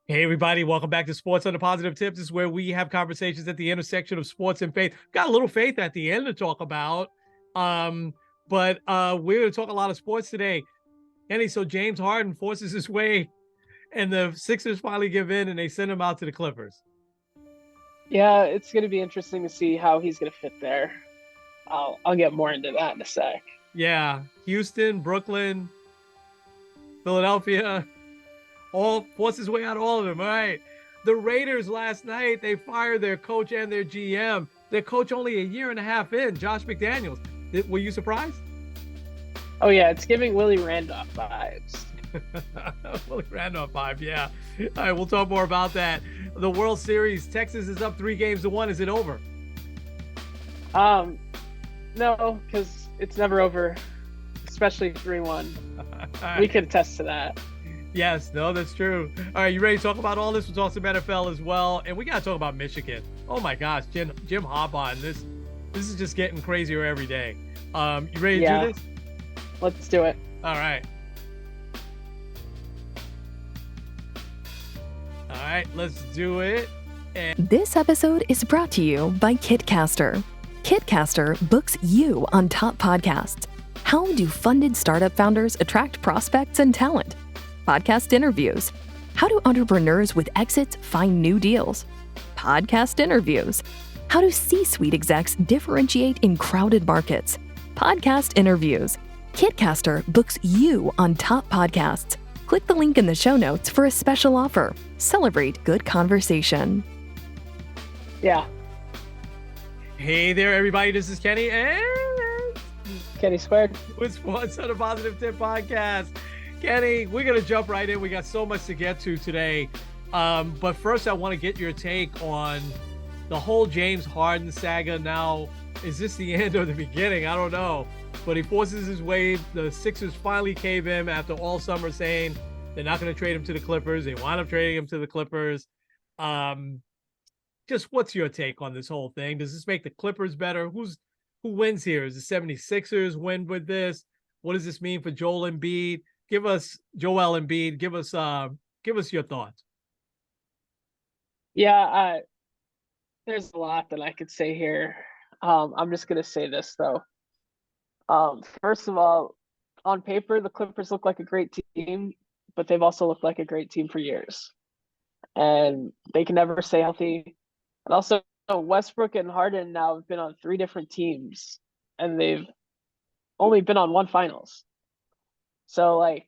Hey, everybody, welcome back to Sports on the Positive Tips. This is where we have conversations at the intersection of sports and faith. Got a little faith at the end to talk about. Um, but we're going to talk a lot of sports today. Kenny, so James Harden forces his way, and the Sixers finally give in and they send him out to the Clippers. Yeah, it's going to be interesting to see how he's going to fit there. I'll get more into that in a sec. Yeah, Houston, Brooklyn, Philadelphia, all forces his way out of all of them. All right. The Raiders last night, they fired their coach and their GM. Their coach only a year and a half in, Josh McDaniels. Were you surprised? Oh yeah, it's giving Willie Randolph vibes. Willie Randolph vibe, yeah. All right, we'll talk more about that. The World Series, Texas is up 3 games to 1. Is it over? Um, no, because it's never over, especially 3-1. We Right. can attest to that. Yes, no, that's true. All right, you ready to talk about all this? We'll talk some NFL as well, and we got to talk about Michigan. Oh my gosh, Jim Harbaugh, this is just getting crazier every day. You ready to do Yeah, this? let's do it. All right, all right, let's do it. And This episode is brought to you by KitCaster. KitCaster books you on top podcasts. How do funded startup founders attract prospects and talent? Podcast interviews. How do entrepreneurs with exits find new deals? Podcast interviews. How do C-suite execs differentiate in crowded markets? Podcast interviews. KitCaster books you on top podcasts. Click the link in the show notes for a special offer. Celebrate good conversation. Yeah, hey there, everybody. This is Kenny, and Kenny squared. with Sports on a Positive Tip podcast. Kenny, we're going to jump right in. We got so much to get to today. But first, I want to get your take on the whole James Harden saga. Now, is this the end or the beginning? I don't know. But he forces his way. The Sixers finally cave in after all summer saying they're not going to trade him to the Clippers. They wind up trading him to the Clippers. Um, just what's your take on this whole thing? Does this make the Clippers better? Who wins here? Is the 76ers win with this? What does this mean for Joel Embiid? Joel Embiid, give us your thoughts. Yeah, there's a lot that I could say here. I'm just gonna say this though. First of all, on paper, the Clippers look like a great team, but they've also looked like a great team for years, and they can never stay healthy. And also, Westbrook and Harden now have been on three different teams, and they've only been on one finals. So, like,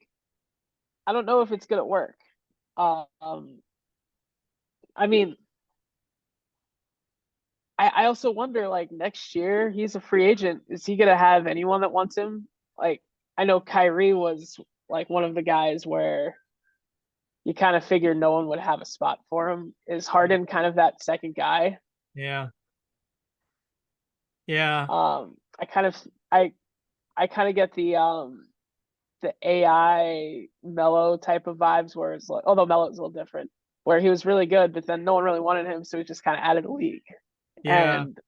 I don't know if it's gonna work. Um, I mean, I also wonder, like, next year he's a free agent. Is he gonna have anyone that wants him? Like, I know Kyrie was like one of the guys where you kind of figured no one would have a spot for him. Is Yeah. Harden kind of that second guy? Yeah. Yeah. I kind of I kind of get the AI Mello type of vibes where it's like, although Mello's a little different, where he was really good, but then no one really wanted him, so he just kind of added a league. Yeah. And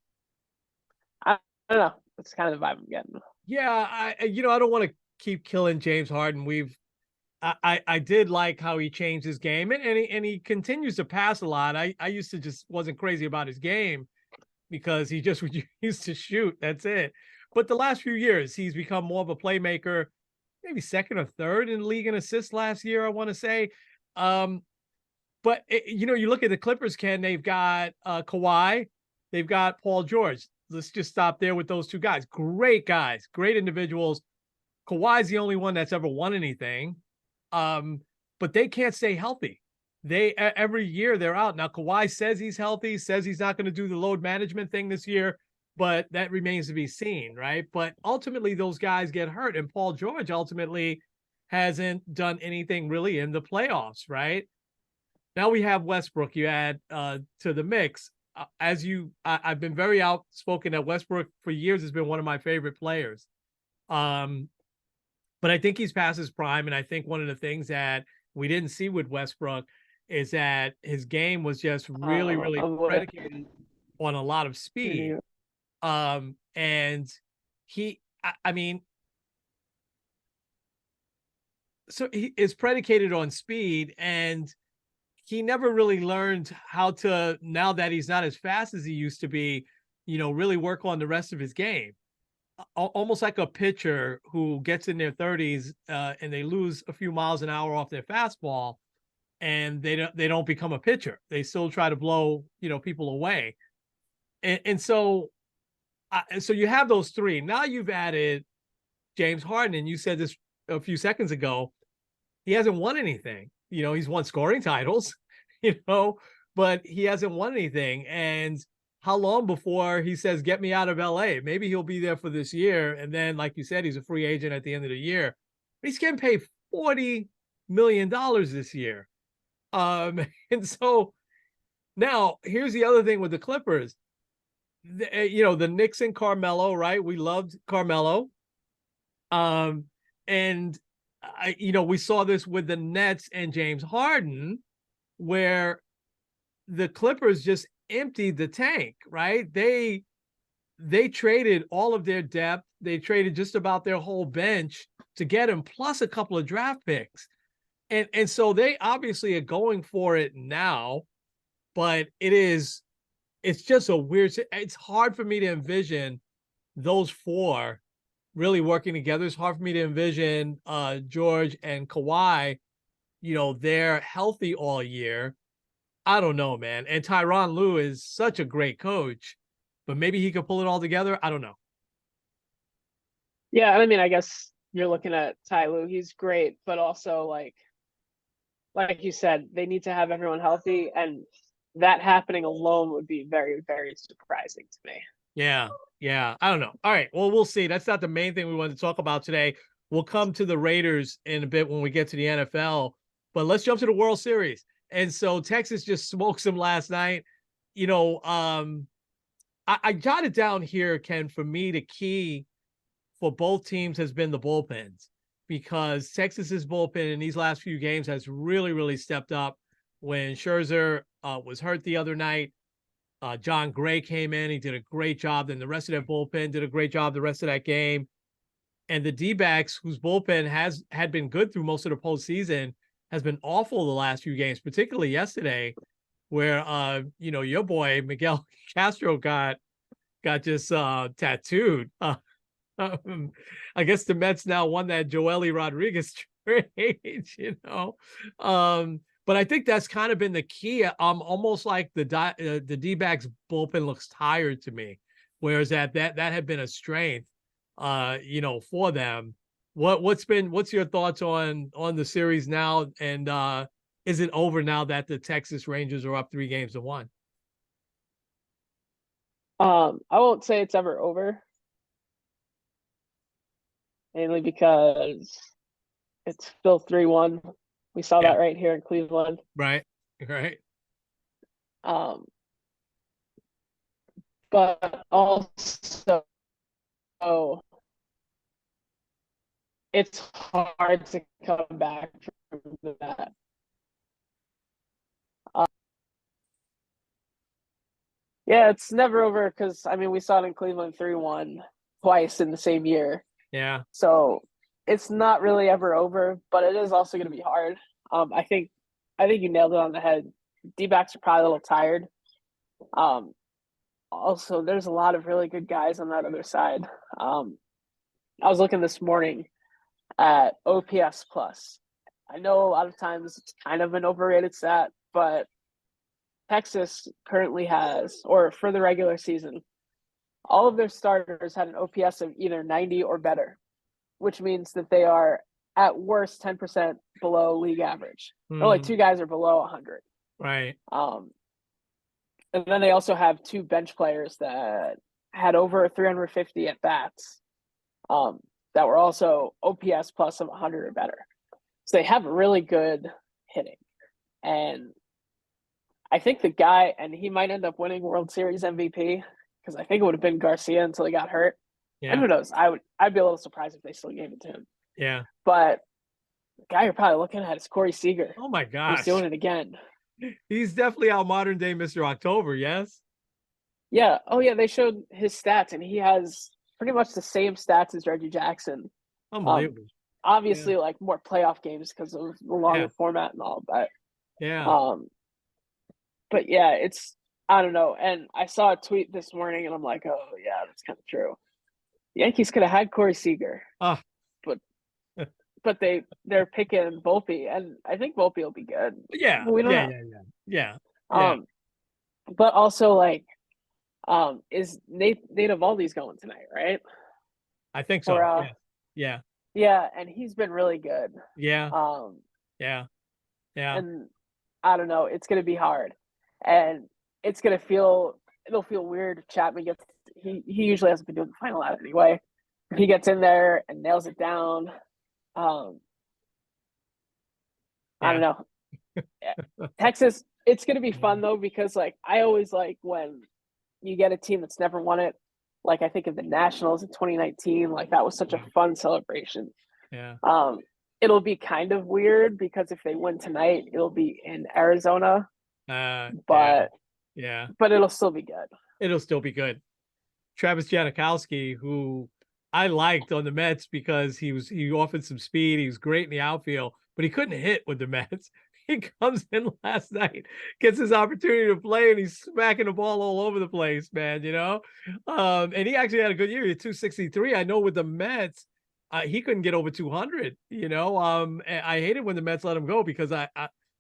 I don't know, that's kind of the vibe I'm getting. Yeah. I don't want to keep killing James Harden. I did like how he changed his game, and he continues to pass a lot. I used to just wasn't crazy about his game because he just used to shoot. That's it. But the last few years, he's become more of a playmaker, maybe second or third in the league in assists last year, I want to say. Um, but you look at the Clippers, Ken, they've got Kawhi, they've got Paul George. Let's just stop there with those two guys, great individuals. Kawhi's the only one that's ever won anything. Um, but they can't stay healthy. Every year they're out. Now Kawhi says he's healthy, says he's not going to do the load management thing this year, but that remains to be seen, right? But ultimately those guys get hurt, and Paul George ultimately hasn't done anything really in the playoffs, right? Now we have Westbrook. You add to the mix. I've been very outspoken that Westbrook for years has been one of my favorite players. Um, but I think he's past his prime. And I think one of the things that we didn't see with Westbrook is that his game was just really, really I'm with predicated on a lot of speed. you. And I mean, so he is predicated on speed, and he never really learned how to, now that he's not as fast as he used to be, really work on the rest of his game. Almost like a pitcher who gets in their 30s and they lose a few miles an hour off their fastball, and they don't become a pitcher. They still try to blow people away, and so you have those three. Now you've added James Harden, and you said this a few seconds ago. He hasn't won anything. He's won scoring titles, but he hasn't won anything. And how long before he says, "Get me out of LA"? Maybe he'll be there for this year, and then, like you said, he's a free agent at the end of the year. But he's getting paid $40 million this year. And so now here's the other thing with the Clippers. The Knicks and Carmelo, right? We loved Carmelo. And we saw this with the Nets and James Harden, where the Clippers just emptied the tank, right? They traded all of their depth. They traded just about their whole bench to get him, plus a couple of draft picks. And so they obviously are going for it now, but it's just a weird, it's hard for me to envision those four really working together. It's hard for me to envision George and Kawhi, they're healthy all year. I don't know, man. And Tyronn Lue is such a great coach, but maybe he could pull it all together. I don't know. Yeah, I mean, I guess you're looking at Ty Lue. He's great, but also like you said, they need to have everyone healthy, and that happening alone would be very, very surprising to me. Yeah. I don't know. All right. Well, we'll see. That's not the main thing we wanted to talk about today. We'll come to the Raiders in a bit when we get to the NFL, but let's jump to the World Series. And so Texas just smoked them last night. I jotted down here, Ken, for me, the key for both teams has been the bullpens, because Texas's bullpen in these last few games has really, really stepped up. When Scherzer was hurt the other night, John Gray came in. He did a great job. Then the rest of that bullpen did a great job the rest of that game. And the D-backs, whose bullpen had been good through most of the postseason, has been awful the last few games, particularly yesterday, where your boy Miguel Castro got just tattooed. I guess the Mets now won that Joely Rodriguez trade, but I think that's kind of been the key. Almost like the D-backs bullpen looks tired to me, whereas that had been a strength, for them. What's your thoughts on the series now? And is it over now that the Texas Rangers are up 3-1? I won't say it's ever over, mainly because it's still 3-1. We saw that right here in Cleveland. Right. But also, it's hard to come back from that. Yeah, it's never over, because I mean, we saw it in Cleveland 3-1 twice in the same year. Yeah. So it's not really ever over, but it is also going to be hard. I think you nailed it on the head. D-backs are probably a little tired. Also, there's a lot of really good guys on that other side. I was looking this morning at OPS plus. I know a lot of times it's kind of an overrated stat, but Texas currently has, or for the regular season, all of their starters had an OPS of either 90 or better, which means that they are at worst 10% below league average. Only two guys are below 100. Right. And then they also have two bench players that had over 350 at bats, that were also OPS plus of 100 or better. So they have really good hitting. And I think the guy, and he might end up winning World Series MVP, because I think it would have been Garcia until he got hurt. Yeah. And who knows? I'd be a little surprised if they still gave it to him. Yeah. But the guy you're probably looking at is Corey Seager. Oh my gosh. He's doing it again. He's definitely our modern day Mr. October, yes? Yeah. Oh yeah, they showed his stats, and he has pretty much the same stats as Reggie Jackson. Unbelievable. Obviously, like more playoff games because of the longer format and all, but yeah. but yeah, I don't know. And I saw a tweet this morning, and I'm like, oh yeah, that's kind of true. The Yankees could have had Corey Seager, Ah, but they're picking Volpe, and I think Volpe will be good. yeah, But we don't yeah, know. yeah, yeah, yeah, yeah. Um, but also like, is Nate Eovaldi's going tonight, right? I think For so. Yeah, yeah, yeah, and he's been really good. yeah, Um, yeah, yeah, and I don't know, it's gonna be hard, and it'll feel weird. Chapman gets he usually hasn't been doing the final out anyway. He gets in there and nails it down. Um, I don't yeah. know. Texas, it's gonna be fun though, because like I always like when you get a team that's never won it. Like I think of the Nationals in 2019, like that was such a fun celebration. Yeah. Um, it'll be kind of weird because if they win tonight, it'll be in Arizona, Yeah, but yeah. it'll still be good. It'll still be good. Travis Janikowski, who I liked on the Mets because he offered some speed. He was great in the outfield, but he couldn't hit with the Mets. He comes in last night, gets his opportunity to play, and he's smacking the ball all over the place, man. And he actually had a good year. He had 263. I know with the Mets, he couldn't get over 200. And I hated when the Mets let him go because I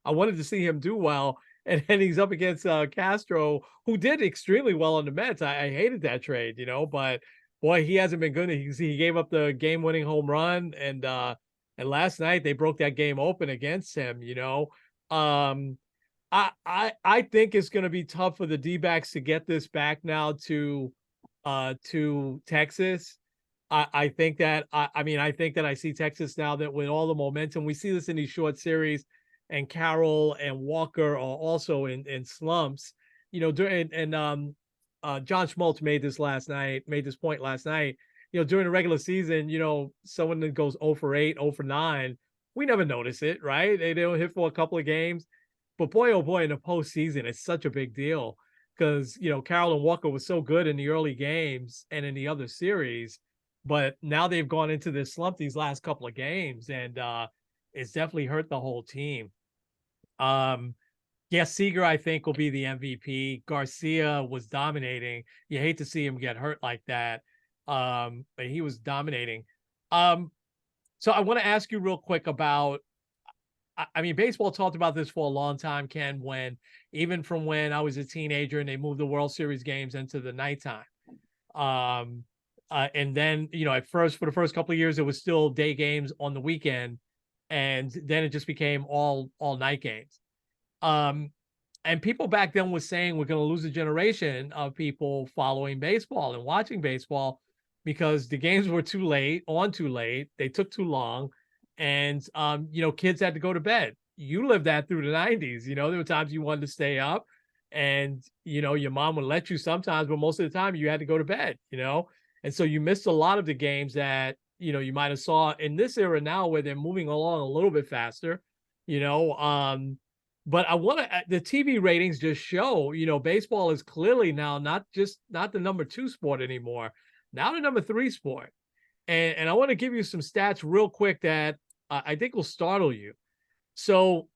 wanted to see him do well. And then he's up against Castro, who did extremely well on the Mets. I hated that trade, but boy, he hasn't been good. He gave up the game-winning home run, and last night they broke that game open against him. I think it's going to be tough for the D-backs to get this back now to Texas. I think that I think that I see Texas now that with all the momentum, we see this in these short series, and Carroll and Walker are also in slumps. John Schmaltz made this point last night. During the regular season, someone that goes 0 for 8, 0 for 9, we never notice it, right? They don't hit for a couple of games. But boy, oh boy, in the postseason, it's such a big deal because, Carroll and Walker were so good in the early games and in the other series. But now they've gone into this slump these last couple of games, and it's definitely hurt the whole team. Yeah, Seager, I think, will be the MVP. Garcia was dominating. You hate to see him get hurt like that. But he was dominating. So I want to ask you real quick about, baseball talked about this for a long time, Ken, even from when I was a teenager and they moved the World Series games into the nighttime. And then, for the first couple of years, it was still day games on the weekend. And then it just became all night games. And people back then was saying we're going to lose a generation of people following baseball and watching baseball because the games were too late, they took too long, and kids had to go to bed. You lived that through the 90s. There were times you wanted to stay up, and your mom would let you sometimes, but most of the time you had to go to bed. And so you missed a lot of the games that you might have saw in this era now where they're moving along a little bit faster. But the TV ratings just show, baseball is clearly now not the number 2 sport anymore, now the number 3 sport. And I want to give you some stats real quick that I think will startle you. So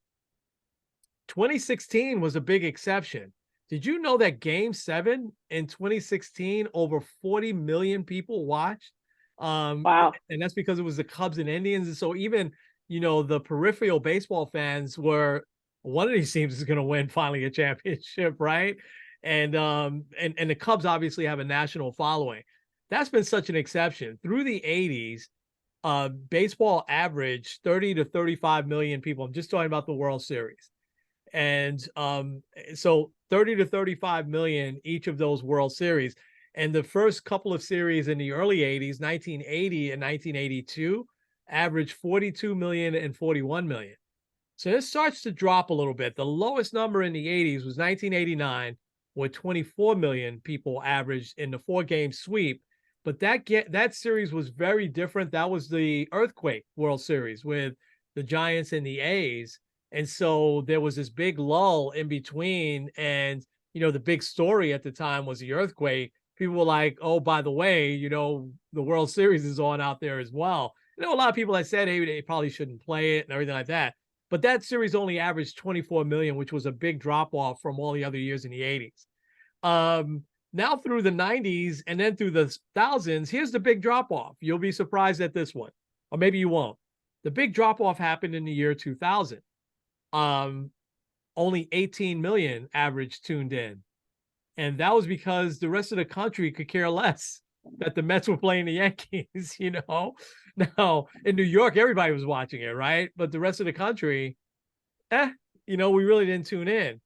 2016 was a big exception. Did you know that Game 7 in 2016, over 40 million people watched? Wow. And that's because it was the Cubs and Indians. And so even, the peripheral baseball fans were, one of these teams is going to win finally a championship, right? And the Cubs obviously have a national following. That's been such an exception. Through the 80s, baseball averaged 30 to 35 million people. I'm just talking about the World Series. And so 30 to 35 million each of those World Series. And the first couple of series in the early 80s, 1980 and 1982, averaged 42 million and 41 million. So this starts to drop a little bit. The lowest number in the 80s was 1989, where 24 million people averaged in the 4-game sweep. But that series was very different. That was the Earthquake World Series with the Giants and the A's. And so there was this big lull in between. And, the big story at the time was the Earthquake. People were like, oh, by the way, the World Series is on out there as well. A lot of people that said, hey, they probably shouldn't play it and everything like that. but that series only averaged 24 million, which was a big drop off from all the other years in the 80s. Now through the 90s and then through the thousands, here's the big drop off. You'll be surprised at this one, or maybe you won't. The big drop off happened in the year 2000. Only 18 million average tuned in. And that was because the rest of the country could care less that the Mets were playing the Yankees, you know? Now, in New York, everybody was watching it, right? But the rest of the country, we really didn't tune in.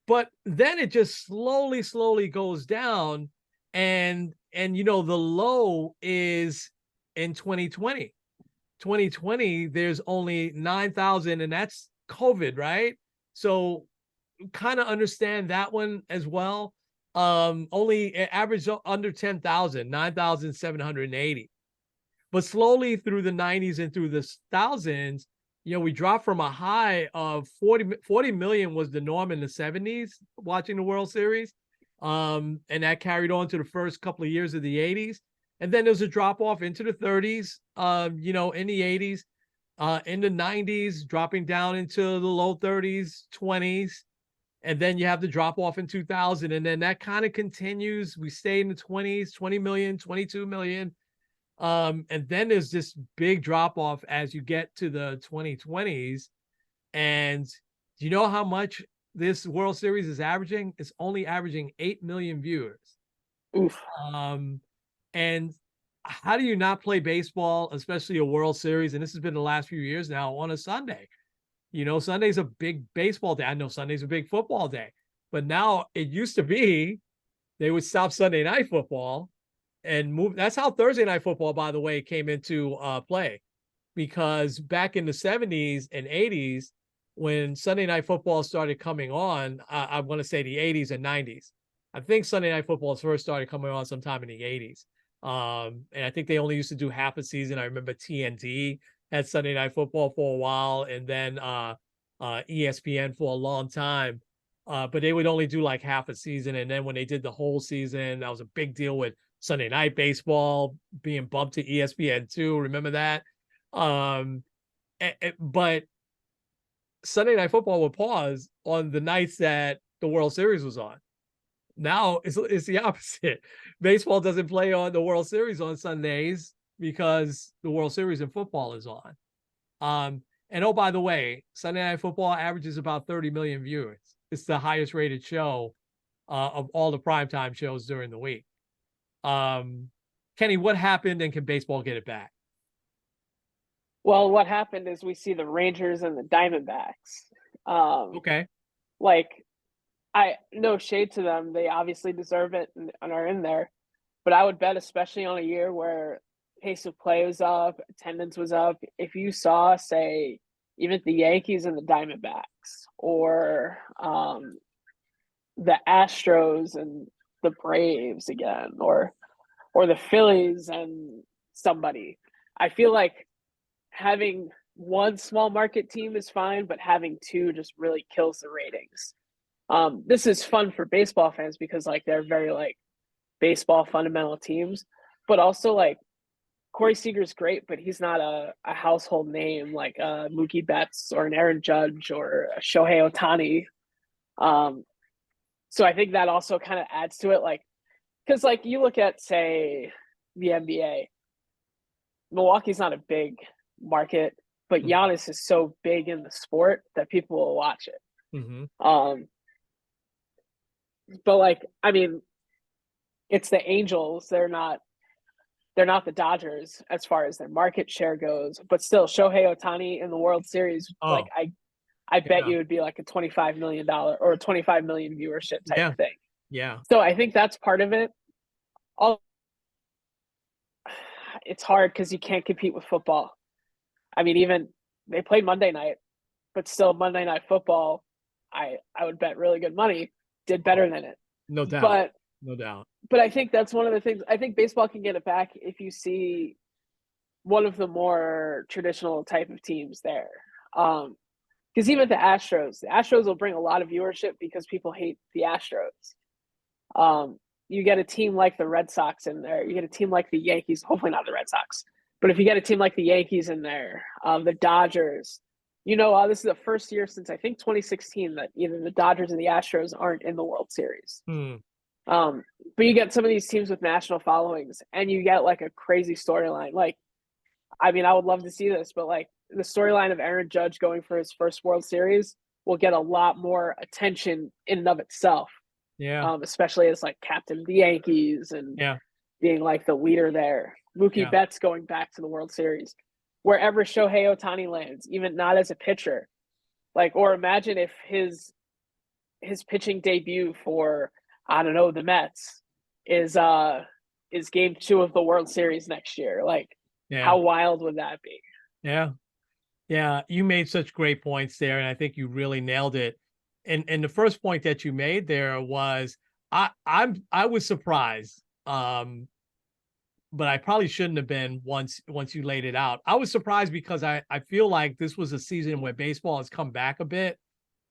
But then it just slowly goes down. And the low is in 2020. 2020, there's only 9,000, and that's COVID, right? So kind of understand that one as well. Only it averaged under 10,000, 9,780. But slowly through the 90s and through the thousands, we dropped from a high of 40 million was the norm in the 70s watching the World Series. And that carried on to the first couple of years of the 80s. And then there's a drop off into the 30s, in the 80s, in the 90s, dropping down into the low 30s, 20s. And then you have the drop off in 2000. And then that kind of continues. We stay in the 20s, 20 million, 22 million. And then there's this big drop off as you get to the 2020s. And do you know how much this World Series is averaging? It's only averaging 8 million viewers. Oof. And how do you not play baseball, especially a World Series? And this has been the last few years now on a Sunday. Sunday's a big baseball day. I know Sunday's a big football day, but now it used to be they would stop Sunday night football and move. That's how Thursday night football, by the way, came into play, because back in the 70s and 80s, when Sunday night football started coming on, I want to say the 80s and 90s. I think Sunday night football first started coming on sometime in the 80s. And I think they only used to do half a season. I remember TNT had Sunday night football for a while, and then ESPN for a long time. But they would only do like half a season. And then when they did the whole season, that was a big deal with Sunday night baseball being bumped to ESPN2. Remember that? But Sunday night football would pause on the nights that the World Series was on. Now it's the opposite. Baseball doesn't play on the World Series on Sundays because the World Series in football is on. And oh, by the way, Sunday Night Football averages about 30 million viewers. It's the highest rated show of all the primetime shows during the week. Kenny, what happened, and can baseball get it back? Well, what happened is we see the Rangers and the Diamondbacks. Okay. No shade to them. They obviously deserve it and are in there. But I would bet, especially on a year where pace of play was up, attendance was up, if you saw, say, even the Yankees and the Diamondbacks, or the Astros and the Braves again, or the Phillies and somebody, I feel like having one small market team is fine, but having two just really kills the ratings. This is fun for baseball fans because they're very baseball fundamental teams, but also Corey Seager's great, but he's not a household name like Mookie Betts or an Aaron Judge or a Shohei Ohtani. So I think that also kind of adds to it, because you look at, say, the NBA, Milwaukee's not a big market, but Giannis is so big in the sport that people will watch it. Mm-hmm. But it's the Angels. They're not the Dodgers as far as their market share goes, but still Shohei Ohtani in the World Series, I bet you would be a $25 million or 25 million viewership type of thing. Yeah. So I think that's part of it. It's hard because you can't compete with football. Even they played Monday night, but still Monday Night Football, I would bet really good money, did better than it. No doubt. No doubt. But I think that's one of the things. I think baseball can get it back if you see one of the more traditional type of teams there. Because even the Astros will bring a lot of viewership because people hate the Astros. You get a team like the Red Sox in there. You get a team like the Yankees. Hopefully not the Red Sox. But if you get a team like the Yankees in there, the Dodgers, this is the first year since I think 2016 that either the Dodgers and the Astros aren't in the World Series. But you get some of these teams with national followings, and you get like a crazy storyline. Like, I mean, I would love to see this, but like the storyline of Aaron Judge going for his first World Series will get a lot more attention in and of itself. Yeah. Especially as like captain of the Yankees and being like the leader there. Mookie Betts going back to the World Series. Wherever Shohei Ohtani lands, even not as a pitcher. Like, or imagine if his pitching debut for, I don't know, the Mets is game 2 of the World Series next year. Like, how wild would that be? Yeah. Yeah. You made such great points there, and I think you really nailed it. And the first point that you made there was I was surprised. But I probably shouldn't have been once you laid it out. I was surprised because I feel like this was a season where baseball has come back a bit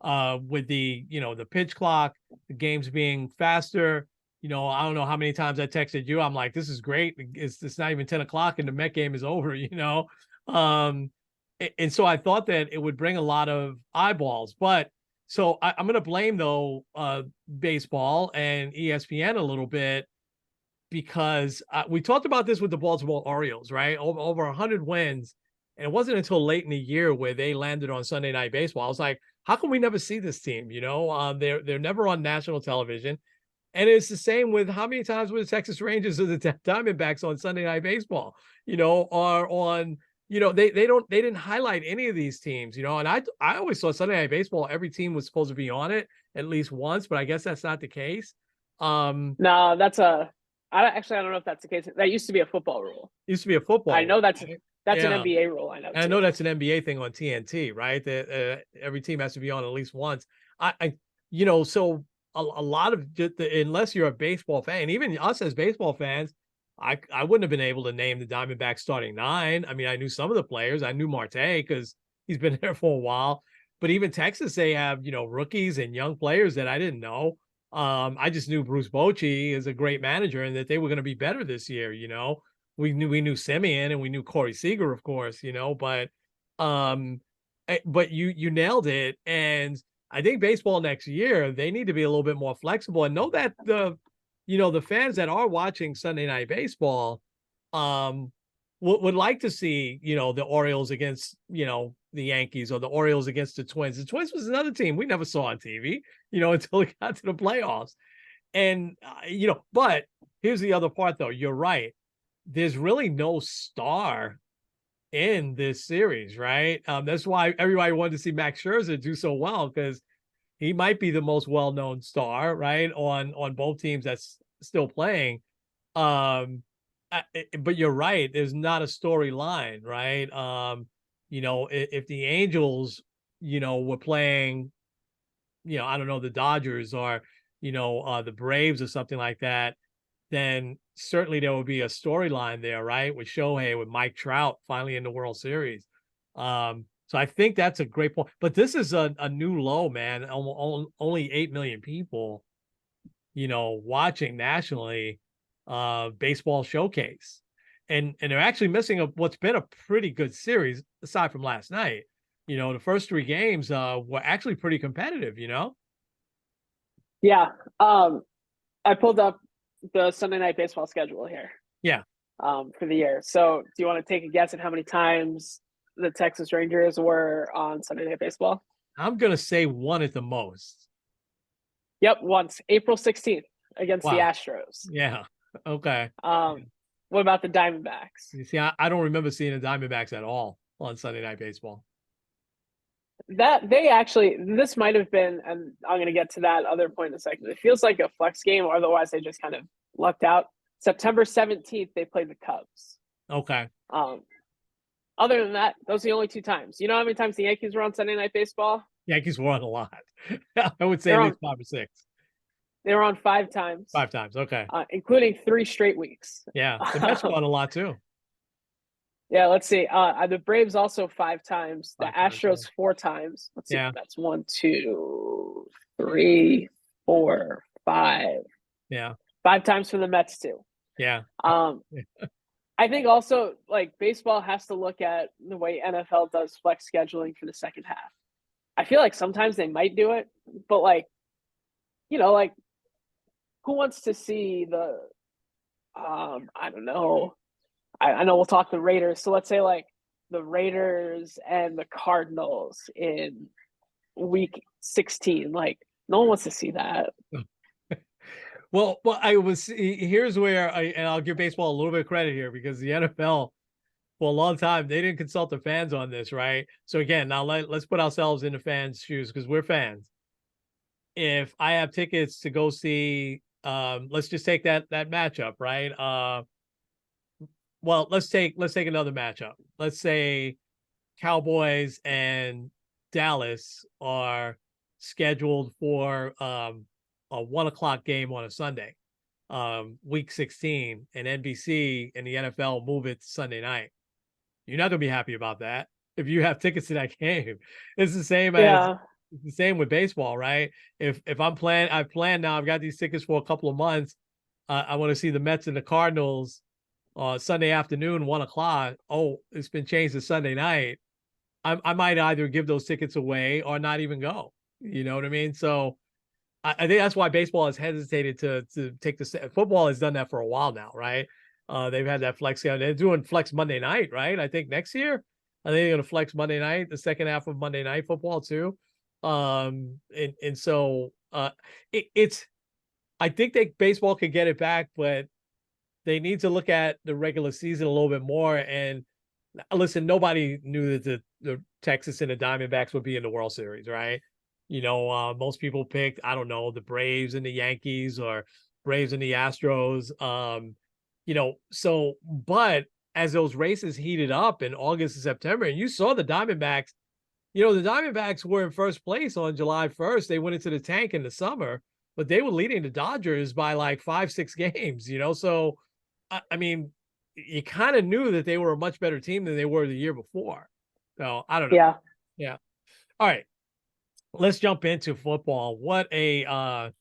with the pitch clock, the games being faster. I don't know how many times I texted you. I'm like, this is great. It's not even 10 o'clock and the Met game is over, and so I thought that it would bring a lot of eyeballs. But so I'm going to blame though baseball and ESPN a little bit, because we talked about this with the Baltimore Orioles, right? Over 100 wins. And it wasn't until late in the year where they landed on Sunday Night Baseball. I was like, how can we never see this team? They're never on national television. And it's the same with how many times were the Texas Rangers or the Diamondbacks on Sunday Night Baseball, or on, they didn't highlight any of these teams, and I always saw Sunday Night Baseball, every team was supposed to be on it at least once, but I guess that's not the case. No, I don't know if that's the case. That used to be a football rule. Used to be a football. I know that's an NBA rule. I know. And I know that's an NBA thing on TNT, right? That every team has to be on at least once. So a lot of unless you're a baseball fan, even us as baseball fans, I wouldn't have been able to name the Diamondbacks starting 9. I mean, I knew some of the players. I knew Marte because he's been there for a while. But even Texas, they have rookies and young players that I didn't know. I just knew Bruce Bochy is a great manager and that they were going to be better this year. We knew Simeon and we knew Corey Seager, of course, but you nailed it. And I think baseball next year, they need to be a little bit more flexible and know that the fans that are watching Sunday Night Baseball, would like to see, the Orioles against, the Yankees, or the Orioles against the Twins. The Twins was another team we never saw on TV, until it got to the playoffs. And, but here's the other part though. You're right. There's really no star in this series, right? That's why everybody wanted to see Max Scherzer do so well, because he might be the most well-known star, right? On both teams that's still playing. But you're right. There's not a storyline, right? If the Angels, were playing, I don't know, the Dodgers or, the Braves or something like that, then certainly there would be a storyline there, right? With Shohei, with Mike Trout finally in the World Series. So I think that's a great point. But this is a new low, man. Only 8 million people, watching nationally baseball showcase. And they're actually missing what's been a pretty good series aside from last night. The first 3 games were actually pretty competitive, Yeah. I pulled up the Sunday Night Baseball schedule here. Yeah. For the year. So do you want to take a guess at how many times the Texas Rangers were on Sunday Night Baseball? I'm going to say 1 at the most. Yep, once. April 16th against the Astros. Yeah. Okay. What about the Diamondbacks? You see, I don't remember seeing the Diamondbacks at all on Sunday Night Baseball. This might have been, and I'm going to get to that other point in a second. It feels like a flex game, or otherwise they just kind of lucked out. September 17th, they played the Cubs. Okay. Other than that, those are the only 2 times. You know how many times the Yankees were on Sunday Night Baseball? Yankees were on a lot. I would say at least 5 or 6. They were on 5 times. 5 times, okay. Including 3 straight weeks. Yeah, the Mets were on a lot too. Yeah, let's see. The Braves also 5 times. The Astros 4 times. Let's see. Yeah. That's 1, 2, 3, 4, 5. Yeah. 5 times for the Mets too. Yeah. I think also like baseball has to look at the way NFL does flex scheduling for the second half. I feel like sometimes they might do it, but like, like who wants to see the I don't know. I know we'll talk the Raiders. So let's say like the Raiders and the Cardinals in week 16. Like no one wants to see that. Well, here's where and I'll give baseball a little bit of credit here because the NFL for a long time they didn't consult the fans on this, right? So again, now let's put ourselves in the fans' shoes because we're fans. If I have tickets to go see, let's just take that matchup, right? Well, let's take another matchup. Let's say Cowboys and Dallas are scheduled for a 1 o'clock game on a Sunday, week 16, and NBC and the NFL move it to Sunday night. You're not gonna be happy about that if you have tickets to that game. It's the same it's the same with baseball, right? If I've planned now, I've got these tickets for a couple of months. I want to see the Mets and the Cardinals Sunday afternoon, 1 o'clock. Oh, it's been changed to Sunday night. I might either give those tickets away or not even go. You know what I mean? So I think that's why baseball has hesitated to take the football has done that for a while now, right? They've had that flex. They're doing flex Monday night, right? I think next year, I think they're going to flex Monday night, the second half of Monday Night Football too. And so it's I think that baseball could get it back, but they need to look at the regular season a little bit more. And listen, nobody knew that the Texas and the Diamondbacks would be in the World Series, right? Most people picked, I don't know, the Braves and the Yankees or Braves and the Astros. But as those races heated up in August and September, and you saw the Diamondbacks, the Diamondbacks were in first place on July 1st. They went into the tank in the summer, but they were leading the Dodgers by like 5-6 games, So, I mean, you kind of knew that they were a much better team than they were the year before. So I don't know. Yeah. Yeah. All right. Let's jump into football. What a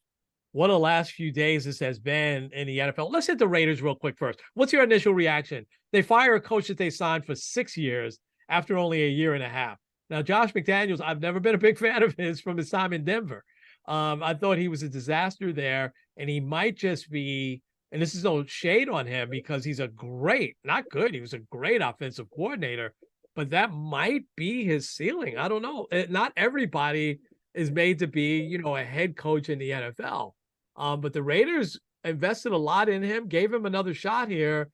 last few days this has been in the NFL. Let's hit the Raiders real quick first. What's your initial reaction? They fire a coach that they signed for 6 years after only a year and a half. Now, Josh McDaniels, I've never been a big fan of his from his time in Denver. I thought he was a disaster there, and he might just be, and this is no shade on him because he's a great, not good, he was a great offensive coordinator, but that might be his ceiling. I don't know. Not everybody is made to be, a head coach in the NFL. But the Raiders invested a lot in him, gave him another shot here,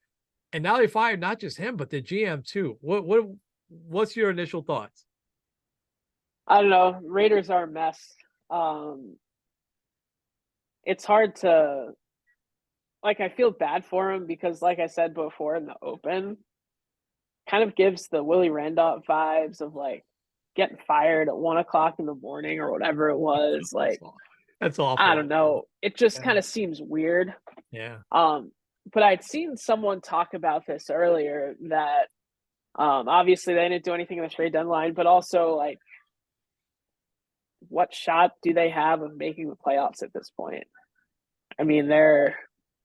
and now they fired not just him, but the GM too. What's your initial thoughts? I don't know. Raiders are a mess. It's hard to I feel bad for him because like I said before in the open, kind of gives the Willie Randolph vibes of like getting fired at 1 o'clock in the morning or whatever it was. That's awful. I don't know. It just kind of seems weird. Yeah. But I'd seen someone talk about this earlier that obviously they didn't do anything in the trade deadline, but also like what shot do they have of making the playoffs at this point? I mean, they're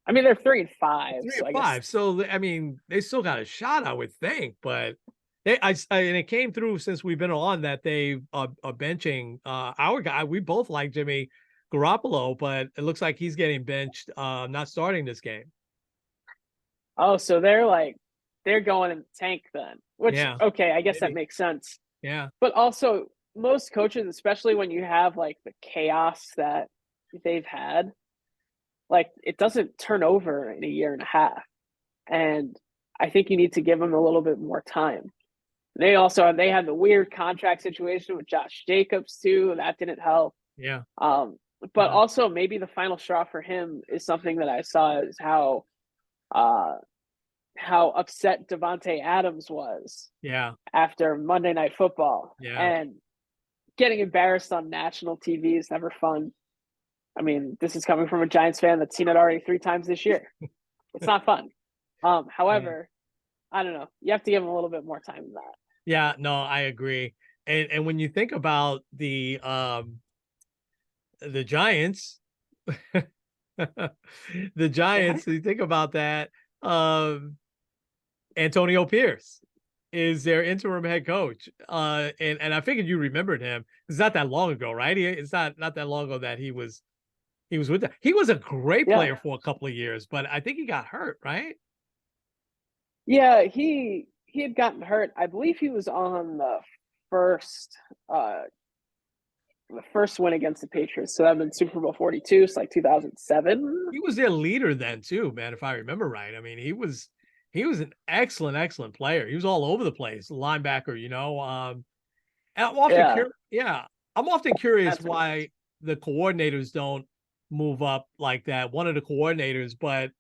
3-5. 3-5. So I mean, they still got a shot, I would think, but and it came through since we've been on that they are benching our guy. We both like Jimmy Garoppolo, but it looks like he's getting benched, not starting this game. Oh, so they're going in the tank then. Which okay, I guess maybe. That makes sense. Yeah. But also most coaches, especially when you have like the chaos that they've had, like it doesn't turn over in a year and a half. And I think you need to give them a little bit more time. They had the weird contract situation with Josh Jacobs too. That didn't help. Yeah. But also maybe the final straw for him is something that I saw is how upset Devontae Adams was. Yeah. After Monday Night Football. Yeah. And getting embarrassed on national TV is never fun. I mean, this is coming from a Giants fan that's seen it already 3 times this year. It's not fun. However, I don't know. You have to give him a little bit more time than that. Yeah, no, I agree. And when you think about the Giants, you think about that. Antonio Pierce is their interim head coach. And I figured you remembered him. It's not that long ago, right? It's not that long ago that he was with them. He was a great Yeah. player for a couple of years, but I think he got hurt, right? Yeah, he had gotten hurt. I believe he was on first the first win against the Patriots. So that would have been Super Bowl 42. It's like 2007. He was their leader then too, man, if I remember right. I mean, he was an excellent player. He was all over the place, linebacker, you know. And I'm often I'm often curious That's why the coordinators don't move up like that. One of the coordinators, but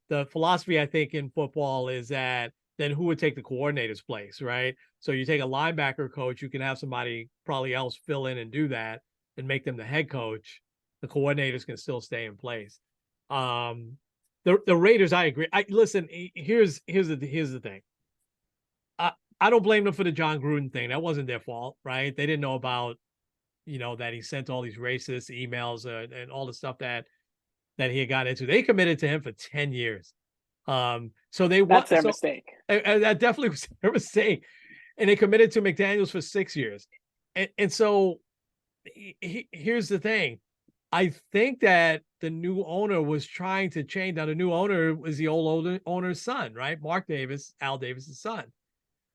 the philosophy I think in football is that then who would take the coordinator's place, right? So you take a linebacker coach, you can have somebody probably else fill in and do that and make them the head coach. The coordinators can still stay in place. The Raiders, I agree. Listen. Here's the thing. I don't blame them for the John Gruden thing. That wasn't their fault, right? They didn't know about, that he sent all these racist emails and all the stuff that he had gotten into. They committed to him for 10 years. So that's their mistake. And that definitely was their mistake. And they committed to McDaniels for 6 years. And so here's the thing. I think that the new owner was trying to change. Now, the new owner was the old owner's son, right? Mark Davis, Al Davis's son.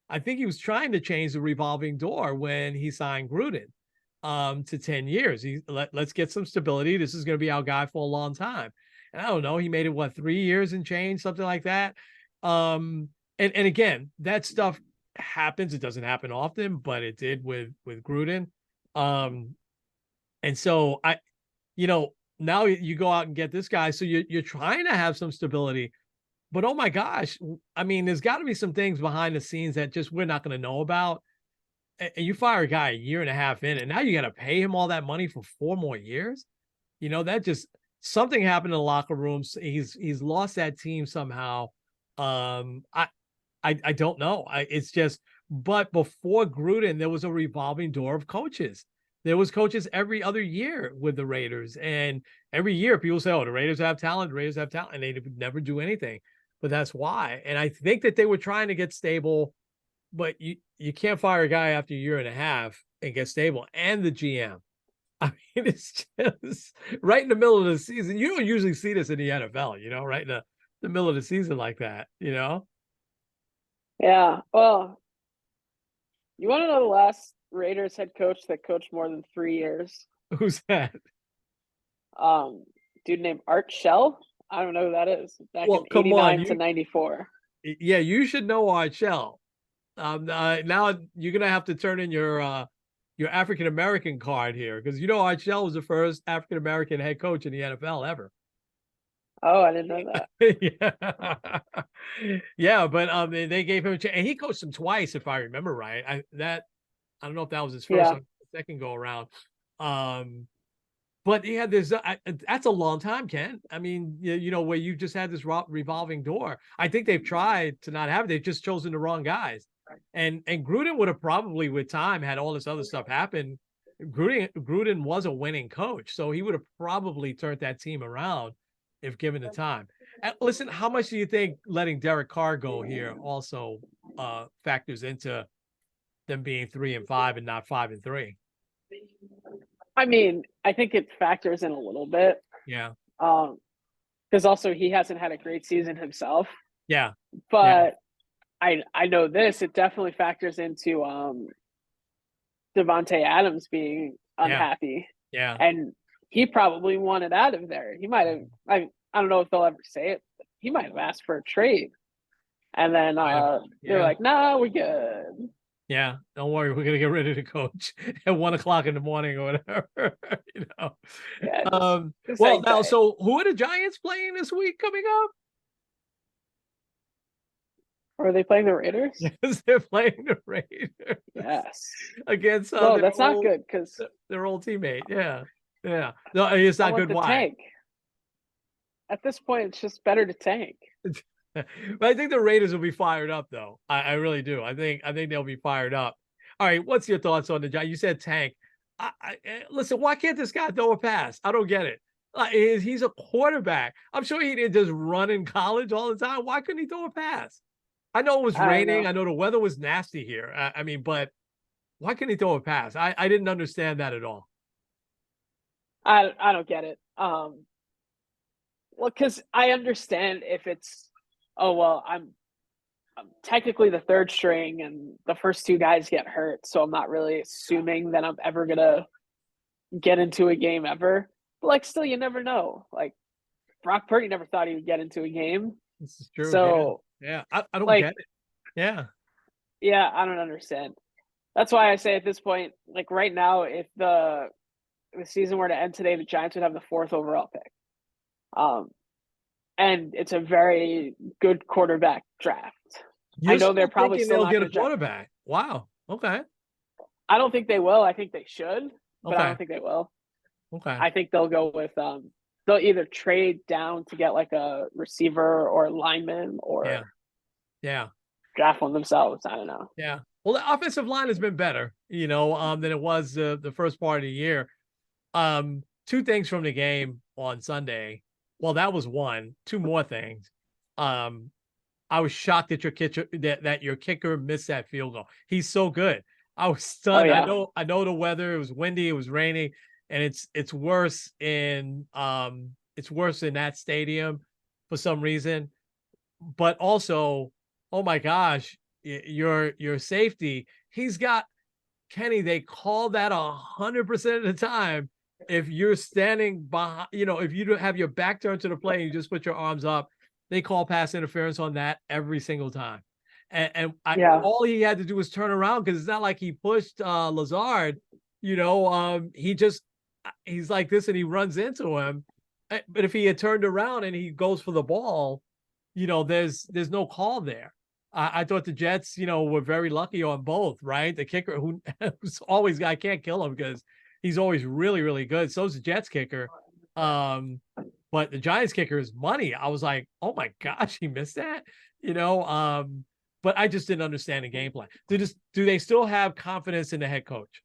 I think he was trying to change the revolving door when he signed Gruden to 10 years. Let's get some stability. This is going to be our guy for a long time. And I don't know, he made it 3 years and change, something like that. And again, that stuff happens. It doesn't happen often, but it did with Gruden. And so now you go out and get this guy. So you're trying to have some stability. But oh my gosh, I mean, there's got to be some things behind the scenes that just we're not going to know about. And you fire a guy a year and a half in, and now you got to pay him all that money for 4 more years. That just something happened in the locker rooms. He's lost that team somehow. I don't know. It's just. But before Gruden, there was a revolving door of coaches. There was coaches every other year with the Raiders, and every year people say, "Oh, the Raiders have talent. The Raiders have talent," and they would never do anything. But that's why. And I think that they were trying to get stable, but you can't fire a guy after a year and a half and get stable. And the GM, I mean, it's just right in the middle of the season. You don't usually see this in the NFL, right in the middle of the season like that, Yeah. Well, you want to know the last Raiders head coach that coached more than 3 years? Who's that? Dude named Art Shell. I don't know who that is. Back in 89 to 94. Yeah, you should know Art Shell. Now you're gonna have to turn in your African American card here, because Art Shell was the first African American head coach in the NFL ever. Oh, I didn't know that. Yeah, but they gave him a chance, and he coached them twice, if I remember right. I don't know if that was his first or second go around. But yeah, that's a long time, Ken. I mean, where you just had this revolving door. I think they've tried to not have it. They've just chosen the wrong guys. And Gruden would have probably, with time, had all this other stuff happen. Gruden was a winning coach, so he would have probably turned that team around if given the time. Listen, how much do you think letting Derek Carr go here also factors into them being 3-5 and not 5-3? I mean, I think it factors in a little bit. Yeah. Because also he hasn't had a great season himself. Yeah. But yeah. I know this. It definitely factors into Devontae Adams being unhappy. Yeah. And he probably wanted out of there. He might have. I don't know if they'll ever say it. But he might have asked for a trade. And then they're like, "Nah, we're good." Yeah, don't worry, we're gonna get rid of the coach at 1:00 in the morning or whatever. Yeah, well, now, so who are the Giants playing this week coming up? Are they playing the Raiders? Yes, they're playing the Raiders. Yes, against. No, that's not good because their old teammate. Yeah. No, it's not good. Why? Tank. At this point, it's just better to tank. But I think the Raiders will be fired up, though. I really do. I think they'll be fired up. All right, what's your thoughts on the Giants? You said tank. Listen, why can't this guy throw a pass? I don't get it. He's a quarterback. I'm sure he didn't just run in college all the time. Why couldn't he throw a pass? I know it was I don't raining. know. I know the weather was nasty here. I mean, but why couldn't he throw a pass? I didn't understand that at all. I don't get it. Well, because I understand if it's, oh well, I'm technically the third string, and the first two guys get hurt, so I'm not really assuming that I'm ever gonna get into a game ever. But like, still, you never know. Like Brock Purdy never thought he would get into a game, This is true. Yeah. so Yeah. I don't like, get it. Yeah. yeah, I don't understand. That's why I say at this point, like right now, if the season were to end today, the Giants would have the fourth overall pick. Um, and it's a very good quarterback draft. I You're know they're still probably thinking still they'll not get a going to draft. quarterback. Wow. Okay. I don't think they will. I think they should, but I Okay. don't think they will. Okay. I think they'll go with they'll either trade down to get like a receiver or lineman Yeah. or Yeah. draft one themselves. I don't know. Yeah. Well, the offensive line has been better, than it was the first part of the year. Two things from the game on Sunday. Well, that was one. Two more things. Um, I was shocked that your kicker missed that field goal. He's so good. I was Oh stunned. yeah, I know the weather. It was windy. It was raining, and it's worse in that stadium for some reason. But also, oh my gosh, your safety. He's got Kenny. They call that 100% of the time. If you're standing behind, if you don't have your back turned to the play and you just put your arms up, they call pass interference on that every single time. yeah, All he had to do was turn around because it's not like he pushed Lazard. He's like this and he runs into him. But if he had turned around and he goes for the ball, there's no call there. I thought the Jets, were very lucky on both, right? The kicker who's always I can't kill him because he's always really, really good. So is the Jets kicker. But the Giants kicker is money. I was like, oh my gosh, he missed that, but I just didn't understand the game plan. Do they still have confidence in the head coach?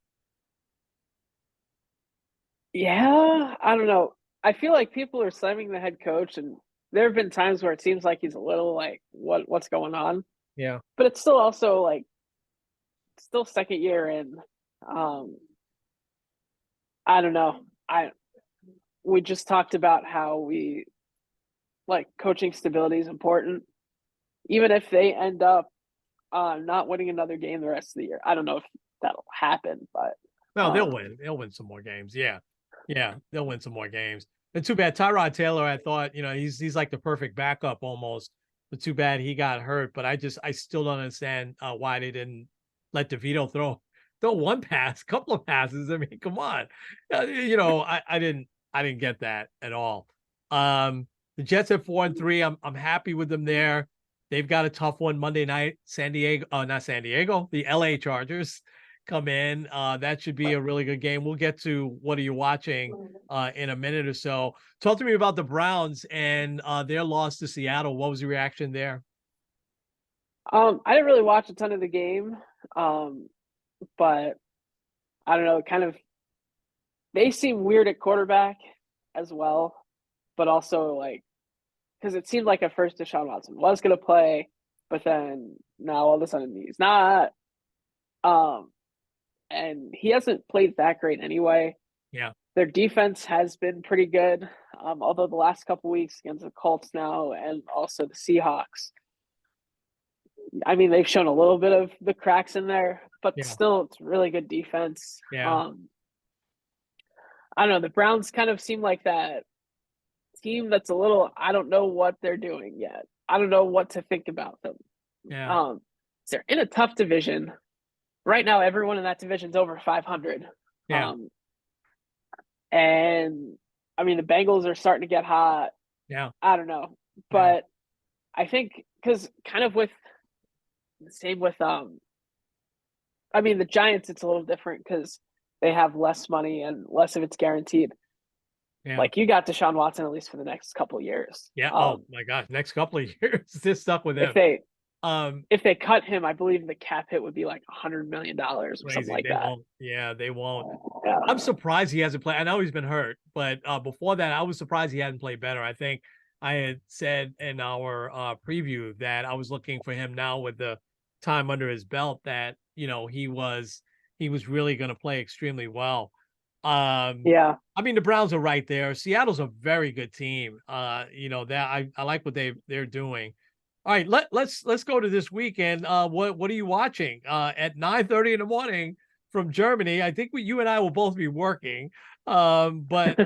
yeah. I don't know. I feel like people are slamming the head coach, and there have been times where it seems like he's a little like, what's going on? Yeah. But it's still also like still second year in. Um, I don't know. We just talked about how we like coaching stability is important, even if they end up not winning another game the rest of the year. I don't know if that'll happen, but No, they'll um, win. They'll win some more games. Yeah. Yeah. They'll win some more games. But too bad. Tyrod Taylor, I thought, he's like the perfect backup almost. But too bad he got hurt. But I still don't understand why they didn't let DeVito throw one pass, couple of passes. I mean, come on. I didn't get that at all. The Jets at 4-3. I'm happy with them there. They've got a tough one Monday night. Not San Diego, the LA Chargers come in. That should be a really good game. We'll get to what are you watching in a minute or so. Talk to me about the Browns and their loss to Seattle. What was your reaction there? I didn't really watch a ton of the game, but I don't know. Kind of, they seem weird at quarterback as well, but also like because it seemed like at first Deshaun Watson was going to play, but then now all of a sudden he's not. Um, and he hasn't played that great anyway. Yeah. Their defense has been pretty good, although the last couple weeks against the Colts now and also the Seahawks. I mean, they've shown a little bit of the cracks in there, but Yeah. still, it's really good defense. Yeah. I don't know. The Browns kind of seem like that team that's a little. I don't know what they're doing yet. I don't know what to think about them. Yeah. They're in a tough division right now. Everyone in that division's over 500. Yeah. And I mean, the Bengals are starting to get hot. Yeah. I don't know, but I think because kind of with the same with I mean, the Giants, it's a little different because they have less money and less of it's guaranteed. Yeah. Like you got Deshaun Watson at least for the next couple of years. Yeah. Oh my gosh. Next couple of years, they're stuck with him. If they cut him, I believe the cap hit would be like $100 million or something like that. Won't. Yeah, they won't. Yeah. I'm surprised he hasn't played. I know he's been hurt, but before that, I was surprised he hadn't played better. I think I had said in our preview that I was looking for him now with the time under his belt that, he was really going to play extremely well. Yeah. I mean, the Browns are right there. Seattle's a very good team. That I like what they're doing. All right, let's go to this weekend. What are you watching? At 9:30 in the morning from Germany. I think you and I will both be working. But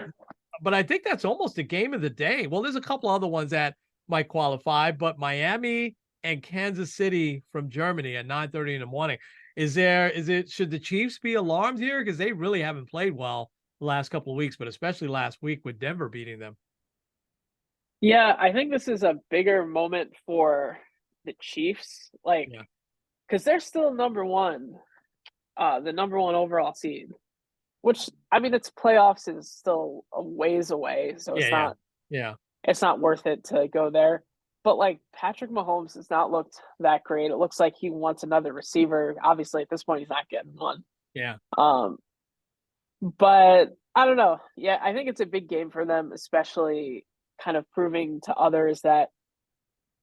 I think that's almost the game of the day. Well, there's a couple other ones that might qualify, but Miami and Kansas City from Germany at 9:30 in the morning. Should the Chiefs be alarmed here? Because they really haven't played well the last couple of weeks, but especially last week with Denver beating them. Yeah, I think this is a bigger moment for the Chiefs, like, Yeah. because they're still the number one overall seed, which, I mean, it's playoffs is still a ways away, so Yeah, yeah. Yeah. it's not worth it to go there. But like Patrick Mahomes has not looked that great. It looks like he wants another receiver. Obviously, at this point, he's not getting one. Yeah. But I don't know. Yeah, I think it's a big game for them, especially kind of proving to others that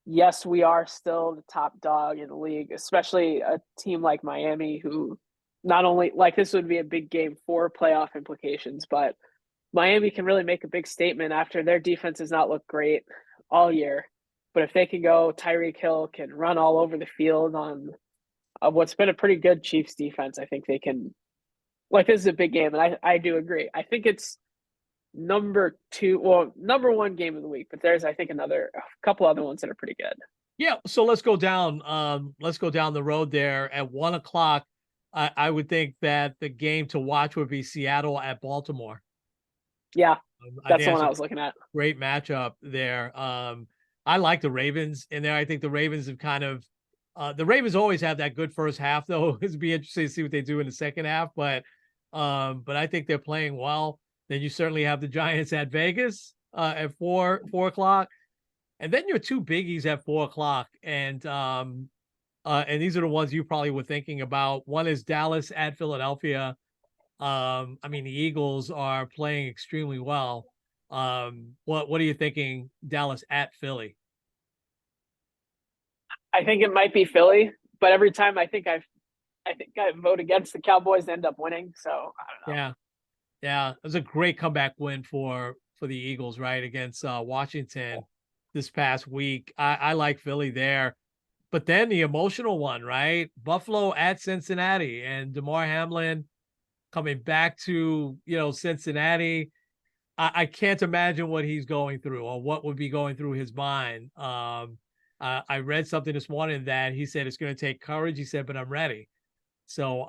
yes, we are still the top dog in the league, especially a team like Miami, who not only like this would be a big game for playoff implications, but Miami can really make a big statement after their defense has not looked great all year. But if they can go, Tyreek Hill can run all over the field on what's been a pretty good Chiefs defense. I think they can. Like, this is a big game, and I do agree. I think it's number one game of the week, but there's I think a couple other ones that are pretty good. Yeah. So let's go down. Let's go down the road there at 1 o'clock. I would think that the game to watch would be Seattle at Baltimore. Yeah, I that's think the one I was looking at. Great matchup there. I like the Ravens in there. I think the Ravens have the Ravens always have that good first half, though. It'd be interesting to see what they do in the second half. But I think they're playing well. Then you certainly have the Giants at Vegas at 4 o'clock, and then your two biggies at 4 o'clock. And these are the ones you probably were thinking about. One is Dallas at Philadelphia. I mean, the Eagles are playing extremely well. What are you thinking? Dallas at Philly? I think it might be Philly, but every time I think I vote against the Cowboys, end up winning. So I don't know. Yeah, it was a great comeback win for the Eagles, right, against Washington this past week. I like Philly there, but then the emotional one, right? Buffalo at Cincinnati, and DeMar Hamlin coming back to Cincinnati. I can't imagine what he's going through or what would be going through his mind. I read something this morning that he said it's going to take courage. He said, but I'm ready. So,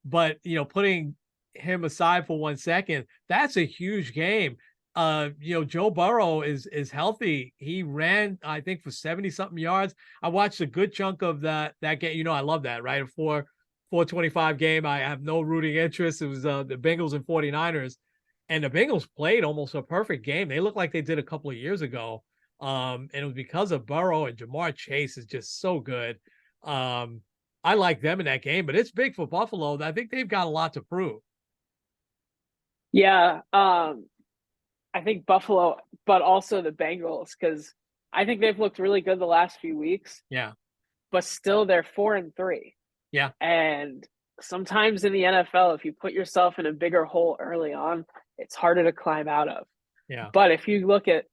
but putting him aside for 1 second, that's a huge game. Joe Burrow is healthy. He ran, I think, for 70 something yards. I watched a good chunk of that game. I love that, right? A 425 game. I have no rooting interest. It was the Bengals and 49ers. And the Bengals played almost a perfect game. They looked like they did a couple of years ago. And it was because of Burrow, and Jamar Chase is just so good. I like them in that game, but it's big for Buffalo. I think they've got a lot to prove. Yeah, I think Buffalo, but also the Bengals, because I think they've looked really good the last few weeks. Yeah, but still they're 4-3. Yeah, and sometimes in the NFL, if you put yourself in a bigger hole early on, it's harder to climb out of. Yeah. But if you look at,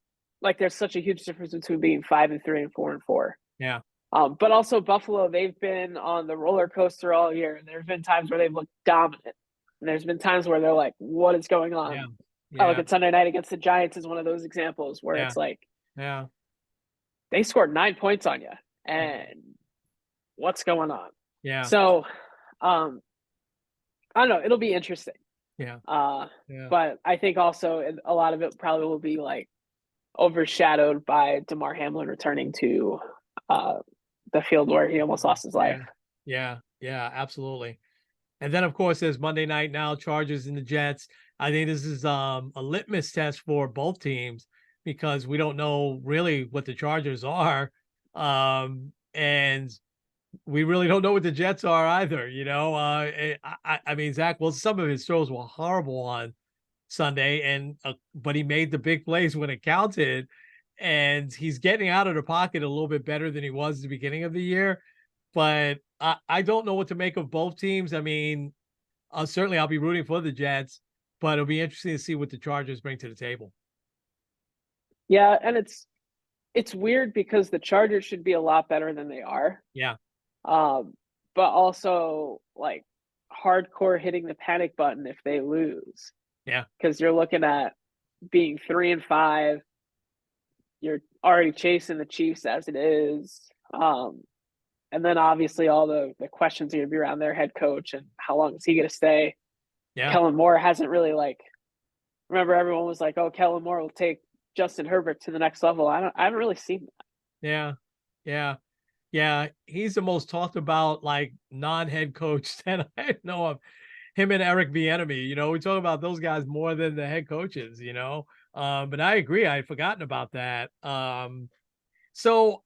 like, there's such a huge difference between being 5-3 and 4-4. Yeah. But also Buffalo, they've been on the roller coaster all year, and there's been times where they've looked dominant, and there's been times where they're like, "What is going on?" Yeah. Yeah. Like, Sunday night against the Giants is one of those examples where it's like, they scored 9 points on you, and what's going on? Yeah. So, I don't know. It'll be interesting. Yeah. But I think also a lot of it probably will be like overshadowed by DeMar Hamlin returning to the field where he almost lost his life. Yeah, absolutely. And then, of course, there's Monday night now, Chargers and the Jets. I think this is a litmus test for both teams because we don't know really what the Chargers are. And we really don't know what the Jets are either. I mean, Zach, well, some of his throws were horrible on Sunday, but he made the big plays when it counted. and he's getting out of the pocket a little bit better than he was at the beginning of the year. But I don't know what to make of both teams. I mean, certainly I'll be rooting for the Jets, but it'll be interesting to see what the Chargers bring to the table. Yeah, and it's weird because the Chargers should be a lot better than they are. Yeah. But also like hardcore hitting the panic button if they lose. Yeah. Because you're looking at being 3-5. You're already chasing the Chiefs as it is. And then obviously all the questions are going to be around their head coach and how long is he going to stay. Yeah. Kellen Moore hasn't really remember everyone was like, oh, Kellen Moore will take Justin Herbert to the next level. I haven't really seen that. Yeah. Yeah. Yeah. He's the most talked about non-head coach that I know of. Him and Eric Bieniemy, we talk about those guys more than the head coaches, but I agree. I had forgotten about that. So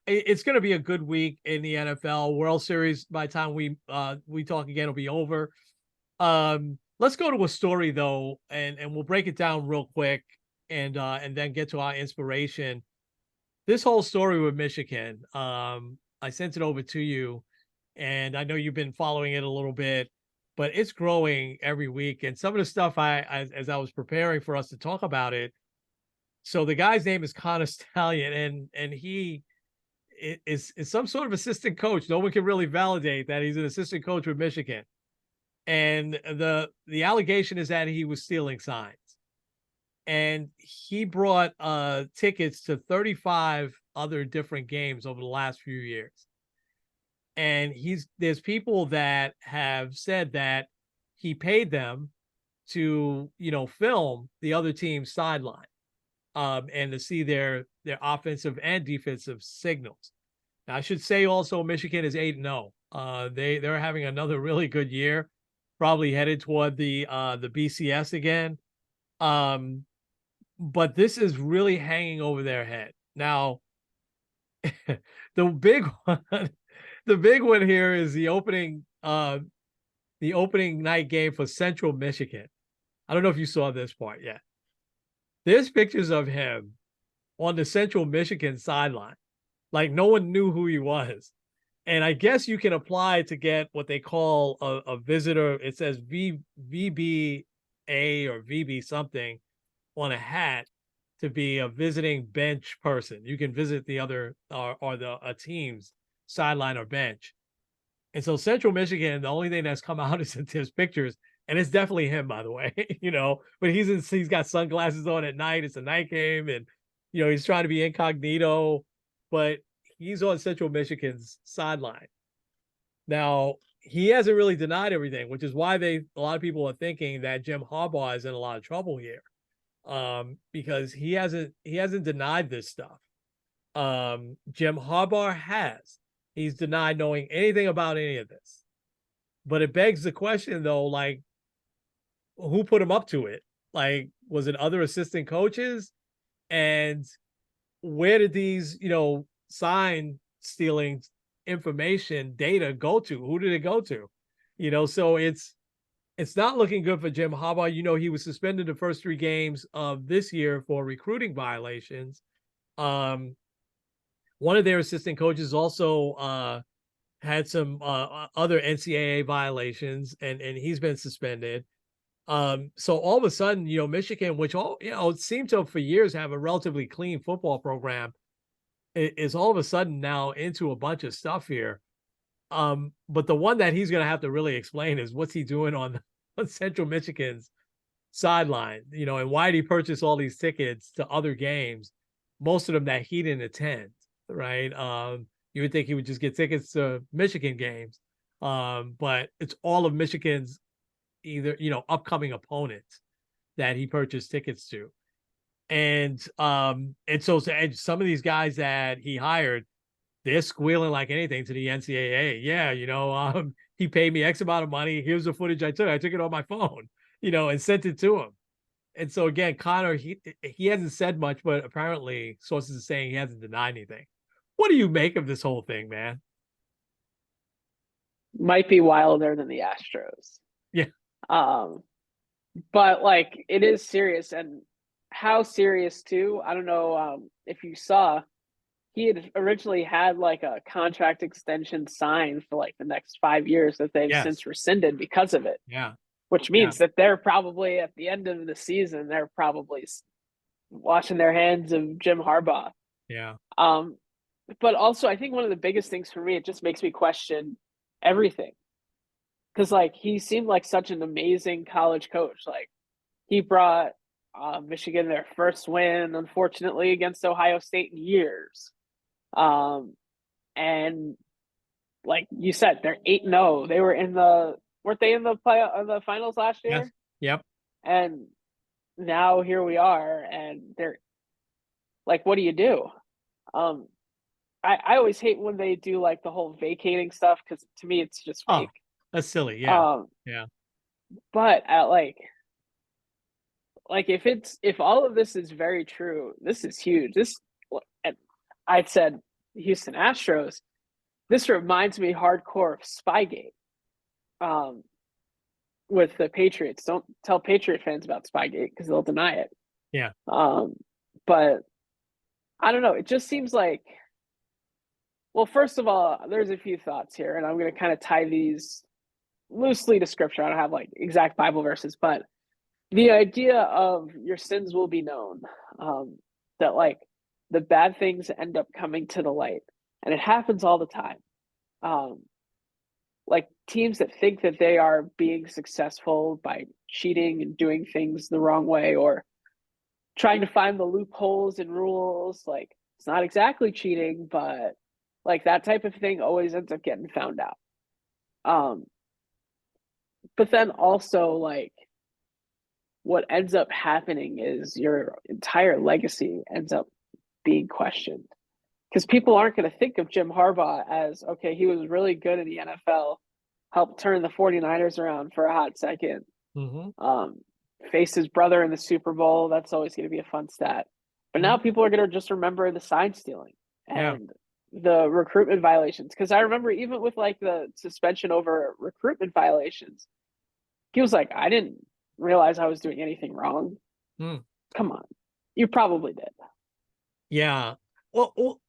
it's going to be a good week in the NFL. World Series, by the time we talk again, will be over. Let's go to a story though, and we'll break it down real quick, and then get to our inspiration. This whole story with Michigan, I sent it over to you, and I know you've been following it a little bit, but it's growing every week. And some of the stuff as I was preparing for us to talk about it. So the guy's name is Connor Stallion, and he is some sort of assistant coach. No one can really validate that he's an assistant coach with Michigan. And the allegation is that he was stealing signs. And he brought tickets to 35 other different games over the last few years. And there's people that have said that he paid them to, film the other team's sideline, and to see their offensive and defensive signals. Now, I should say also Michigan is 8-0. They're having another really good year, probably headed toward the BCS again. But this is really hanging over their head. Now, the big one here is the opening night game for Central Michigan. I don't know if you saw this part yet. There's pictures of him on the Central Michigan sideline. Like no one knew who he was. And I guess you can apply to get what they call a visitor. It says VBA or VB something on a hat to be a visiting bench person. You can visit the other or a team's sideline or bench. And so Central Michigan, the only thing that's come out is his pictures, and it's definitely him, by the way, but he's got sunglasses on at night. It's a night game, and he's trying to be incognito, but he's on Central Michigan's sideline. Now, he hasn't really denied everything, which is why a lot of people are thinking that Jim Harbaugh is in a lot of trouble here. Because he hasn't denied this stuff. Jim Harbaugh has. He's denied knowing anything about any of this. But it begs the question though, who put him up to it? Was it other assistant coaches? And where did these, sign stealing information data go to? Who did it go to? So it's not looking good for Jim Harbaugh. He was suspended the first 3 games of this year for recruiting violations. One of their assistant coaches also had some other NCAA violations, and he's been suspended. So all of a sudden, Michigan, which seemed to for years have a relatively clean football program, is all of a sudden now into a bunch of stuff here. But the one that he's going to have to really explain is what's he doing on Central Michigan's sideline, and why did he purchase all these tickets to other games, most of them that he didn't attend, right? You would think he would just get tickets to Michigan games, but it's all of Michigan's either, upcoming opponents that he purchased tickets to. And so some of these guys that he hired, they're squealing like anything to the NCAA. Yeah, he paid me X amount of money. Here's the footage I took. I took it on my phone, and sent it to him. And so again, Connor, he hasn't said much, but apparently sources are saying he hasn't denied anything. What do you make of this whole thing, man? Might be wilder than the Astros. Yeah. But it is serious. And how serious too. I don't know if you saw, he had originally had like a contract extension signed for like the next 5 years that they've Yes. since rescinded because of it. Yeah. Which means that they're probably at the end of the season, they're probably washing their hands of Jim Harbaugh. Yeah. But also, I think one of the biggest things for me, it just makes me question everything. Because, like, he seemed like such an amazing college coach. Like, he brought Michigan their first win, unfortunately, against Ohio State in years. And like you said, they're 8-0. They were weren't they in the finals last year? Yes. Yep. And now here we are, and they're like, what do you do? I always hate when they do like the whole vacating stuff, because to me it's just fake. That's silly. Yeah. Yeah. But at like if all of this is very true, this is huge. And I said Houston Astros. This reminds me hardcore of Spygate. With the Patriots. Don't tell Patriot fans about Spygate because they'll deny it. Yeah. But I don't know. It just seems like, well, first of all, there's a few thoughts here, and I'm going to kind of tie these loosely to scripture. I don't have like exact Bible verses, but the idea of your sins will be known, that like the bad things end up coming to the light, and it happens all the time. Like teams that think that they are being successful by cheating and doing things the wrong way, or trying to find the loopholes in rules, like it's not exactly cheating, but like that type of thing always ends up getting found out. But then also, like, what ends up happening is your entire legacy ends up being questioned, because people aren't going to think of Jim Harbaugh as, okay, he was really good in the NFL, helped turn the 49ers around for a hot second, faced his brother in the Super Bowl. That's always going to be a fun stat. But now people are going to just remember the sign stealing and the recruitment violations. Because I remember even with like the suspension over recruitment violations, he was like, I didn't realize I was doing anything wrong. Come on. You probably did. Yeah. Well,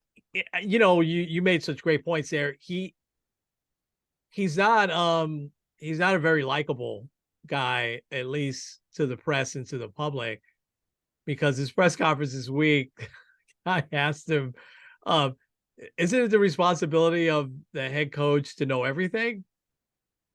you know, you made such great points there. He's not a very likable guy, at least to the press and to the public, because his press conference this week, I asked him, isn't it the responsibility of the head coach to know everything?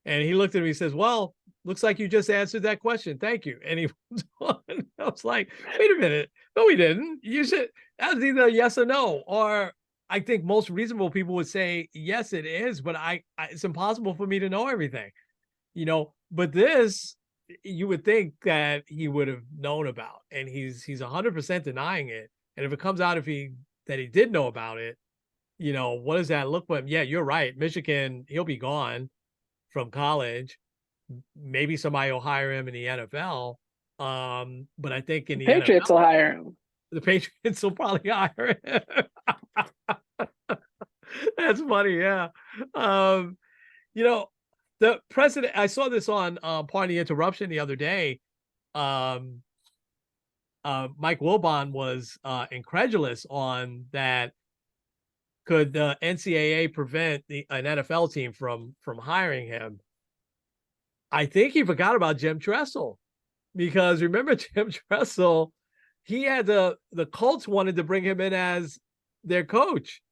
And he looked at me and says, well, looks like you just answered that question. Thank you. And he was on. I was like, wait a minute. No, we didn't. You should, that was either yes or no. Or I think most reasonable people would say, yes, it is, but it's impossible for me to know everything, you know, but this, you would think that he would have known about, and he's 100% denying it. And if it comes out that he did know about it, you know, what does that look like? Yeah, you're right. Michigan, he'll be gone from college. Maybe somebody will hire him in the NFL. But I think in the Patriots NFL, will hire him. The Patriots will probably hire him. That's funny, yeah. You know, the president, I saw this on Pardon the Interruption the other day. Mike Wilbon was incredulous on that. Could the NCAA prevent an NFL team from hiring him? I think he forgot about Jim Tressel, because remember Jim Tressel, he had the Colts wanted to bring him in as their coach,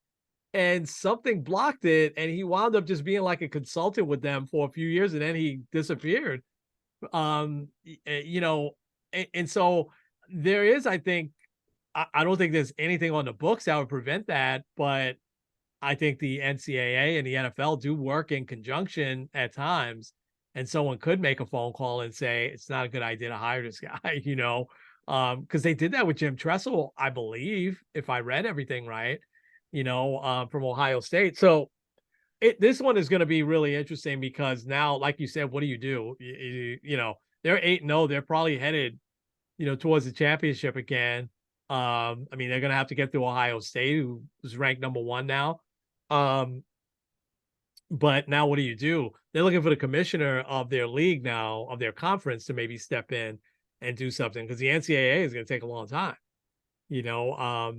and something blocked it, and he wound up just being like a consultant with them for a few years, and then he disappeared. You know, and so there is, I think, I don't think there's anything on the books that would prevent that, but I think the NCAA and the NFL do work in conjunction at times, and someone could make a phone call and say it's not a good idea to hire this guy, you know, because they did that with Jim Tressel, I believe, if I read everything right, you know, from Ohio State. So this one is going to be really interesting, because now, like you said, what do? You know, they're 8-0. They're probably headed, you know, towards the championship again. I mean, they're going to have to get through Ohio State, who's ranked number 1 now. But now what do? They're looking for the commissioner of their league now, of their conference, to maybe step in and do something, because the NCAA is going to take a long time, you know.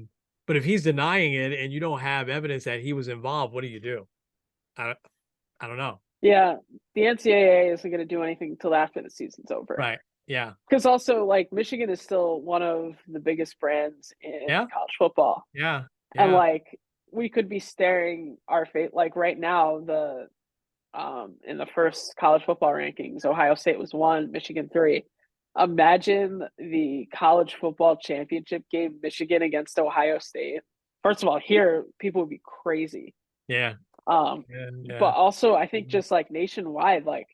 But if he's denying it and you don't have evidence that he was involved, what do you do? I don't know. Yeah, the NCAA isn't going to do anything until after the season's over. Right. Yeah. Because also, like, Michigan is still one of the biggest brands in Yeah. college football. Yeah. And, Yeah. like, we could be staring our fate. Like, right now, in the first college football rankings, Ohio State was 1, Michigan 3. Imagine the college football championship game, Michigan against Ohio State. First of all, here, people would be crazy. Yeah. But Yeah. also, I think just, like, nationwide, like,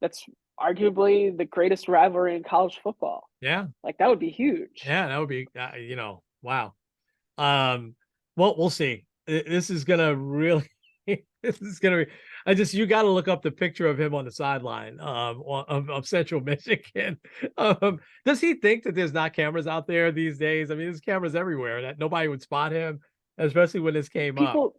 that's arguably the greatest rivalry in college football. Yeah. Like, that would be huge. Yeah. That would be, wow. Well, we'll see. This is gonna really, this is gonna be. You got to look up the picture of him on the sideline of Central Michigan. Does he think that there's not cameras out there these days? I mean, there's cameras everywhere that nobody would spot him, especially when this came up.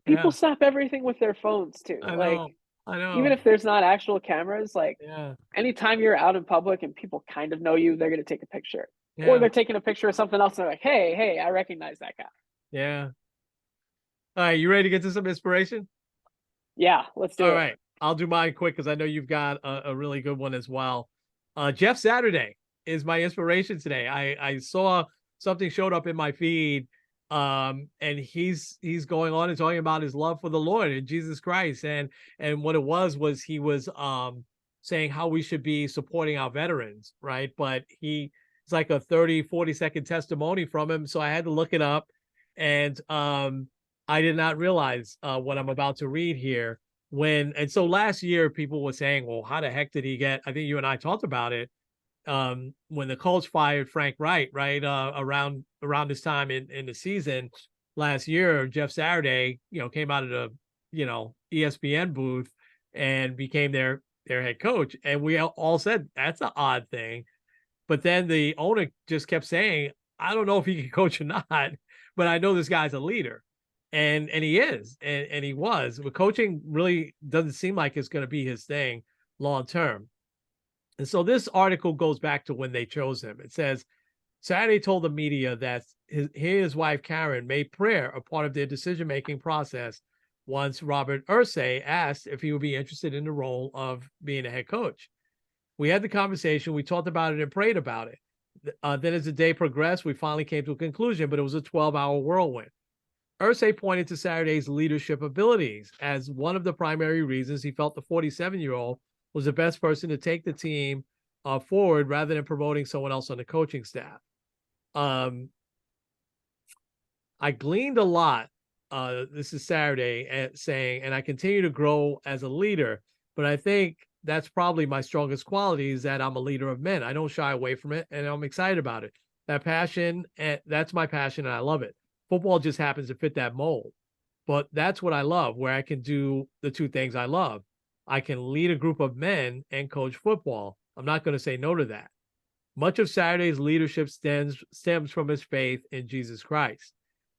People snap everything with their phones too. I Like, know. I know. even if there's not actual cameras, like, Yeah. anytime you're out in public and people kind of know you, they're gonna take a picture. Yeah. Or they're taking a picture of something else and they're like, hey, I recognize that guy. Yeah. All right, you ready to get to some inspiration? Yeah, let's do it. All right, I'll do mine quick because I know you've got a really good one as well. Jeff Saturday is my inspiration today. I saw something showed up in my feed, and he's going on and talking about his love for the Lord and Jesus Christ, and what it was he was saying how we should be supporting our veterans, right? But it's like a 30-40 second testimony from him, so I had to look it up, and I did not realize what I'm about to read here. So last year, people were saying, well, how the heck did he get? I think you and I talked about it when the Colts fired Frank Wright, right? Around this time in the season last year, Jeff Saturday, came out of the, ESPN booth and became their head coach. And we all said, that's an odd thing. But then the owner just kept saying, I don't know if he can coach or not, but I know this guy's a leader. And he is, and he was. But coaching really doesn't seem like it's going to be his thing long term. And so this article goes back to when they chose him. It says, Saturday told the media that his wife, Karen, made prayer a part of their decision-making process once Robert Irsay asked if he would be interested in the role of being a head coach. We had the conversation, we talked about it and prayed about it. Then as the day progressed, we finally came to a conclusion, but it was a 12-hour whirlwind. Irsay pointed to Saturday's leadership abilities as one of the primary reasons he felt the 47-year-old was the best person to take the team forward rather than promoting someone else on the coaching staff. I gleaned a lot. This is Saturday saying, and I continue to grow as a leader, but I think that's probably my strongest quality is that I'm a leader of men. I don't shy away from it, and I'm excited about it. That passion, that's my passion, and I love it. Football just happens to fit that mold, but that's what I love, where I can do the two things I love. I can lead a group of men and coach football. I'm not going to say no to that. Much of Saturday's leadership stems from his faith in Jesus Christ.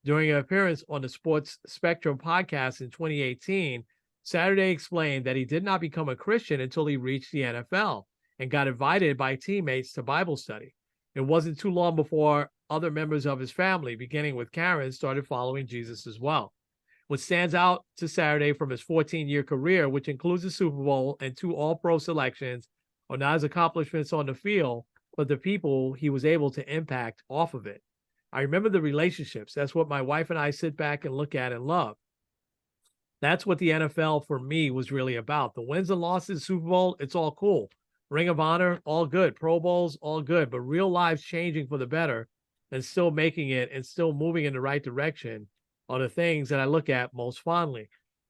During an appearance on the Sports Spectrum podcast in 2018, Saturday explained that he did not become a Christian until he reached the NFL and got invited by teammates to Bible study. It wasn't too long before other members of his family, beginning with Karen, started following Jesus as well. What stands out to Saturday from his 14-year career, which includes the Super Bowl and 2 All-Pro selections, are not his accomplishments on the field, but the people he was able to impact off of it. I remember the relationships. That's what my wife and I sit back and look at and love. That's what the NFL for me was really about. The wins and losses, Super Bowl, it's all cool. Ring of Honor, all good. Pro Bowls, all good. But real lives changing for the better and still making it and still moving in the right direction are the things that I look at most fondly.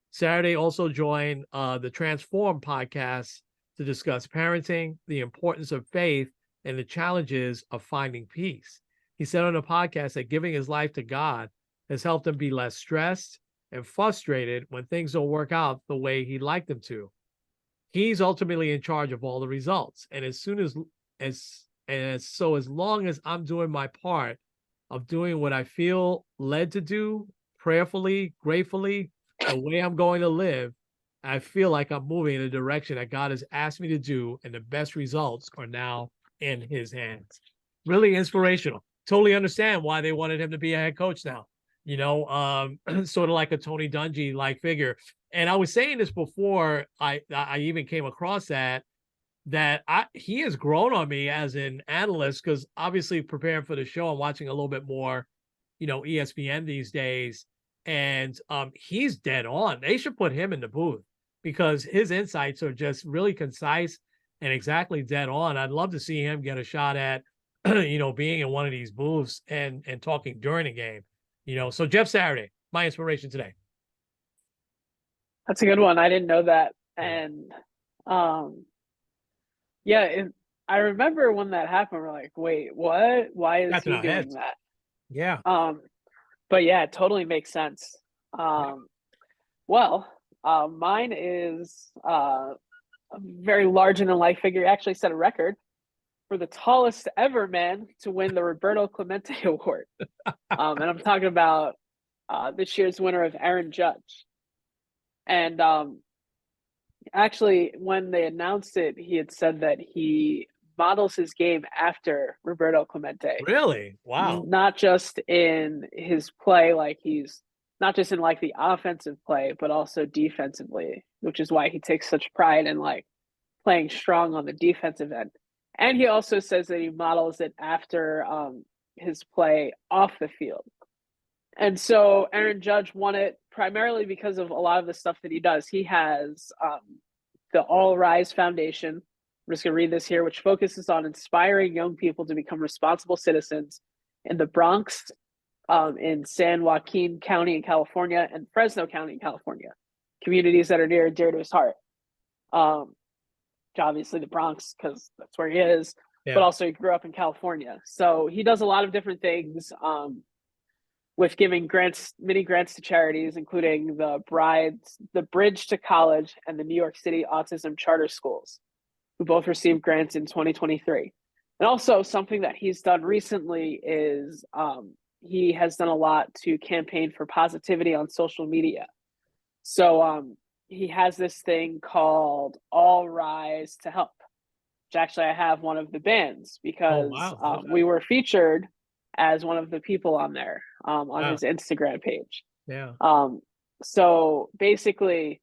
Saturday also joined the Transform podcast to discuss parenting, the importance of faith, and the challenges of finding peace. He said on the podcast that giving his life to God has helped him be less stressed and frustrated when things don't work out the way he'd like them to. He's ultimately in charge of all the results. And as long as I'm doing my part of doing what I feel led to do, prayerfully, gratefully, the way I'm going to live, I feel like I'm moving in a direction that God has asked me to do, and the best results are now in his hands. Really inspirational. Totally understand why they wanted him to be a head coach now. Sort of like a Tony Dungy like figure. And I was saying this before I even came across that he has grown on me as an analyst, because obviously preparing for the show, I'm watching a little bit more, ESPN these days, and he's dead on. They should put him in the booth because his insights are just really concise and exactly dead on. I'd love to see him get a shot at, being in one of these booths and talking during the game. So Jeff Saturday, my inspiration today. That's a good one. I didn't know that. And I remember when that happened, we're like, wait, what? Why is he doing that? Yeah. But yeah, it totally makes sense. Well, mine is a very larger than life figure. He actually set a record for the tallest ever man to win the Roberto Clemente Award. And I'm talking about this year's winner of Aaron Judge. And actually, when they announced it, he had said that he models his game after Roberto Clemente. Really? Wow. Not just in his play, like he's not just in like the offensive play, but also defensively, which is why he takes such pride in like playing strong on the defensive end. And he also says that he models it after his play off the field. And so Aaron Judge won it primarily because of a lot of the stuff that he does. He has the All Rise Foundation. I'm just going to read this here, which focuses on inspiring young people to become responsible citizens in the Bronx, in San Joaquin County in California, and Fresno County in California, communities that are near and dear to his heart. Obviously the Bronx, because that's where he is, but also he grew up in California. So he does a lot of different things with giving many grants to charities, including the Bridge to College and the New York City Autism Charter Schools, who both received grants in 2023. And also something that he's done recently is he has done a lot to campaign for positivity on social media. So he has this thing called All Rise to Help, which actually I have one of the bands because we were featured as one of the people on there on his Instagram page. Yeah. So basically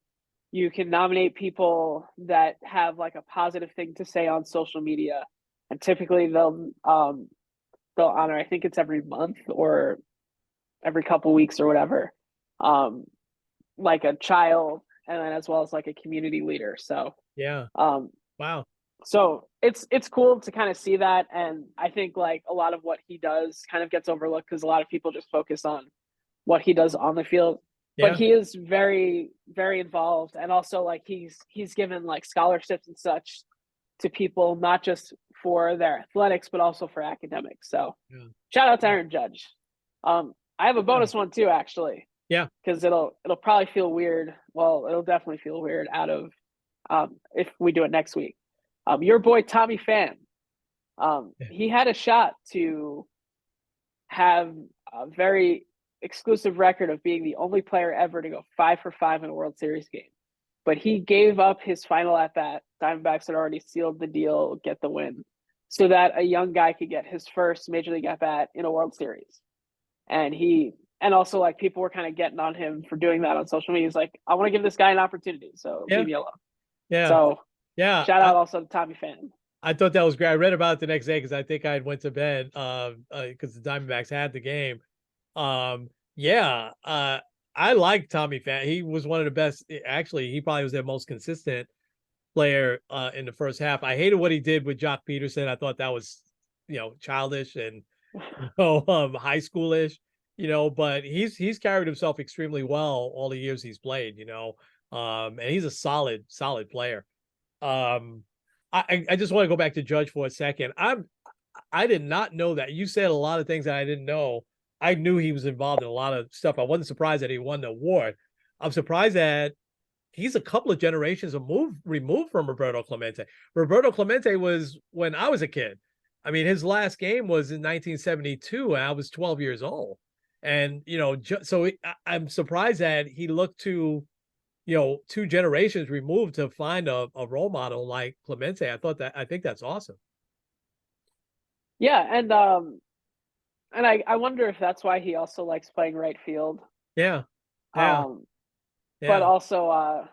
you can nominate people that have like a positive thing to say on social media, and typically they'll honor, I think it's every month or every couple weeks or whatever, like a child, and then as well as like a community leader. So wow. So it's cool to kind of see that. And I think like a lot of what he does kind of gets overlooked because a lot of people just focus on what he does on the field. But he is very, very involved. And also like he's given like scholarships and such to people, not just for their athletics, but also for academics. So shout out to Aaron Judge. I have a bonus one too, actually. Yeah. Because it'll probably feel weird. Well, it'll definitely feel weird out of if we do it next week. Your boy Tommy Pham, he had a shot to have a very exclusive record of being the only player ever to go 5 for 5 in a World Series game. But he gave up his final at bat. Diamondbacks had already sealed the deal, get the win, so that a young guy could get his first Major League at bat in a World Series. And also like people were kind of getting on him for doing that on social media. He's like, I want to give this guy an opopportunity, so leave me alone. Yeah. So yeah, shout out also to Tommy Pham. I thought that was great. I read about it the next day because I think I had went to bed because the Diamondbacks had the game. I like Tommy Pham. He was one of the best. Actually, he probably was their most consistent player in the first half. I hated what he did with Jock Peterson. I thought that was, childish and high schoolish. But he's carried himself extremely well all the years he's played. And he's a solid player. I just want to go back to Judge for a second. I did not know that. You said a lot of things that I didn't know. I knew he was involved in a lot of stuff. I wasn't surprised that he won the award. I'm surprised that he's a couple of generations removed from Roberto Clemente. Roberto Clemente was when I was a kid. I mean, his last game was in 1972, and I was 12 years old. And, so I'm surprised that he looked to, 2 generations removed to find a role model like Clemente. I think that's awesome. Yeah, and I wonder if that's why he also likes playing right field. Yeah. Yeah. Um, but Yeah. also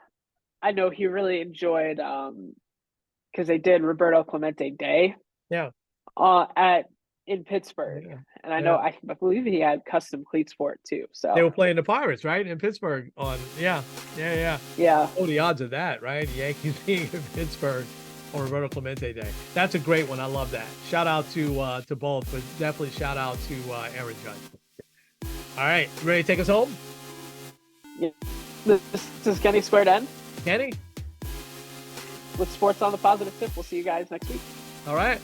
I know he really enjoyed because they did Roberto Clemente Day Yeah. at in Pittsburgh, Yeah. and I know Yeah. I believe he had custom cleats for it too. They So were playing the Pirates, right? In Pittsburgh on, yeah. Yeah. Yeah. yeah, Oh, the odds of that, right? Yankees being in Pittsburgh on Roberto Clemente Day. That's a great one. I love that. Shout out to both, but definitely shout out to Aaron Judge. All right, you ready to take us home? yeah. This is Kenny Squared N Kenny? with Sports on the Positive Tip. We'll see you guys next week. All right.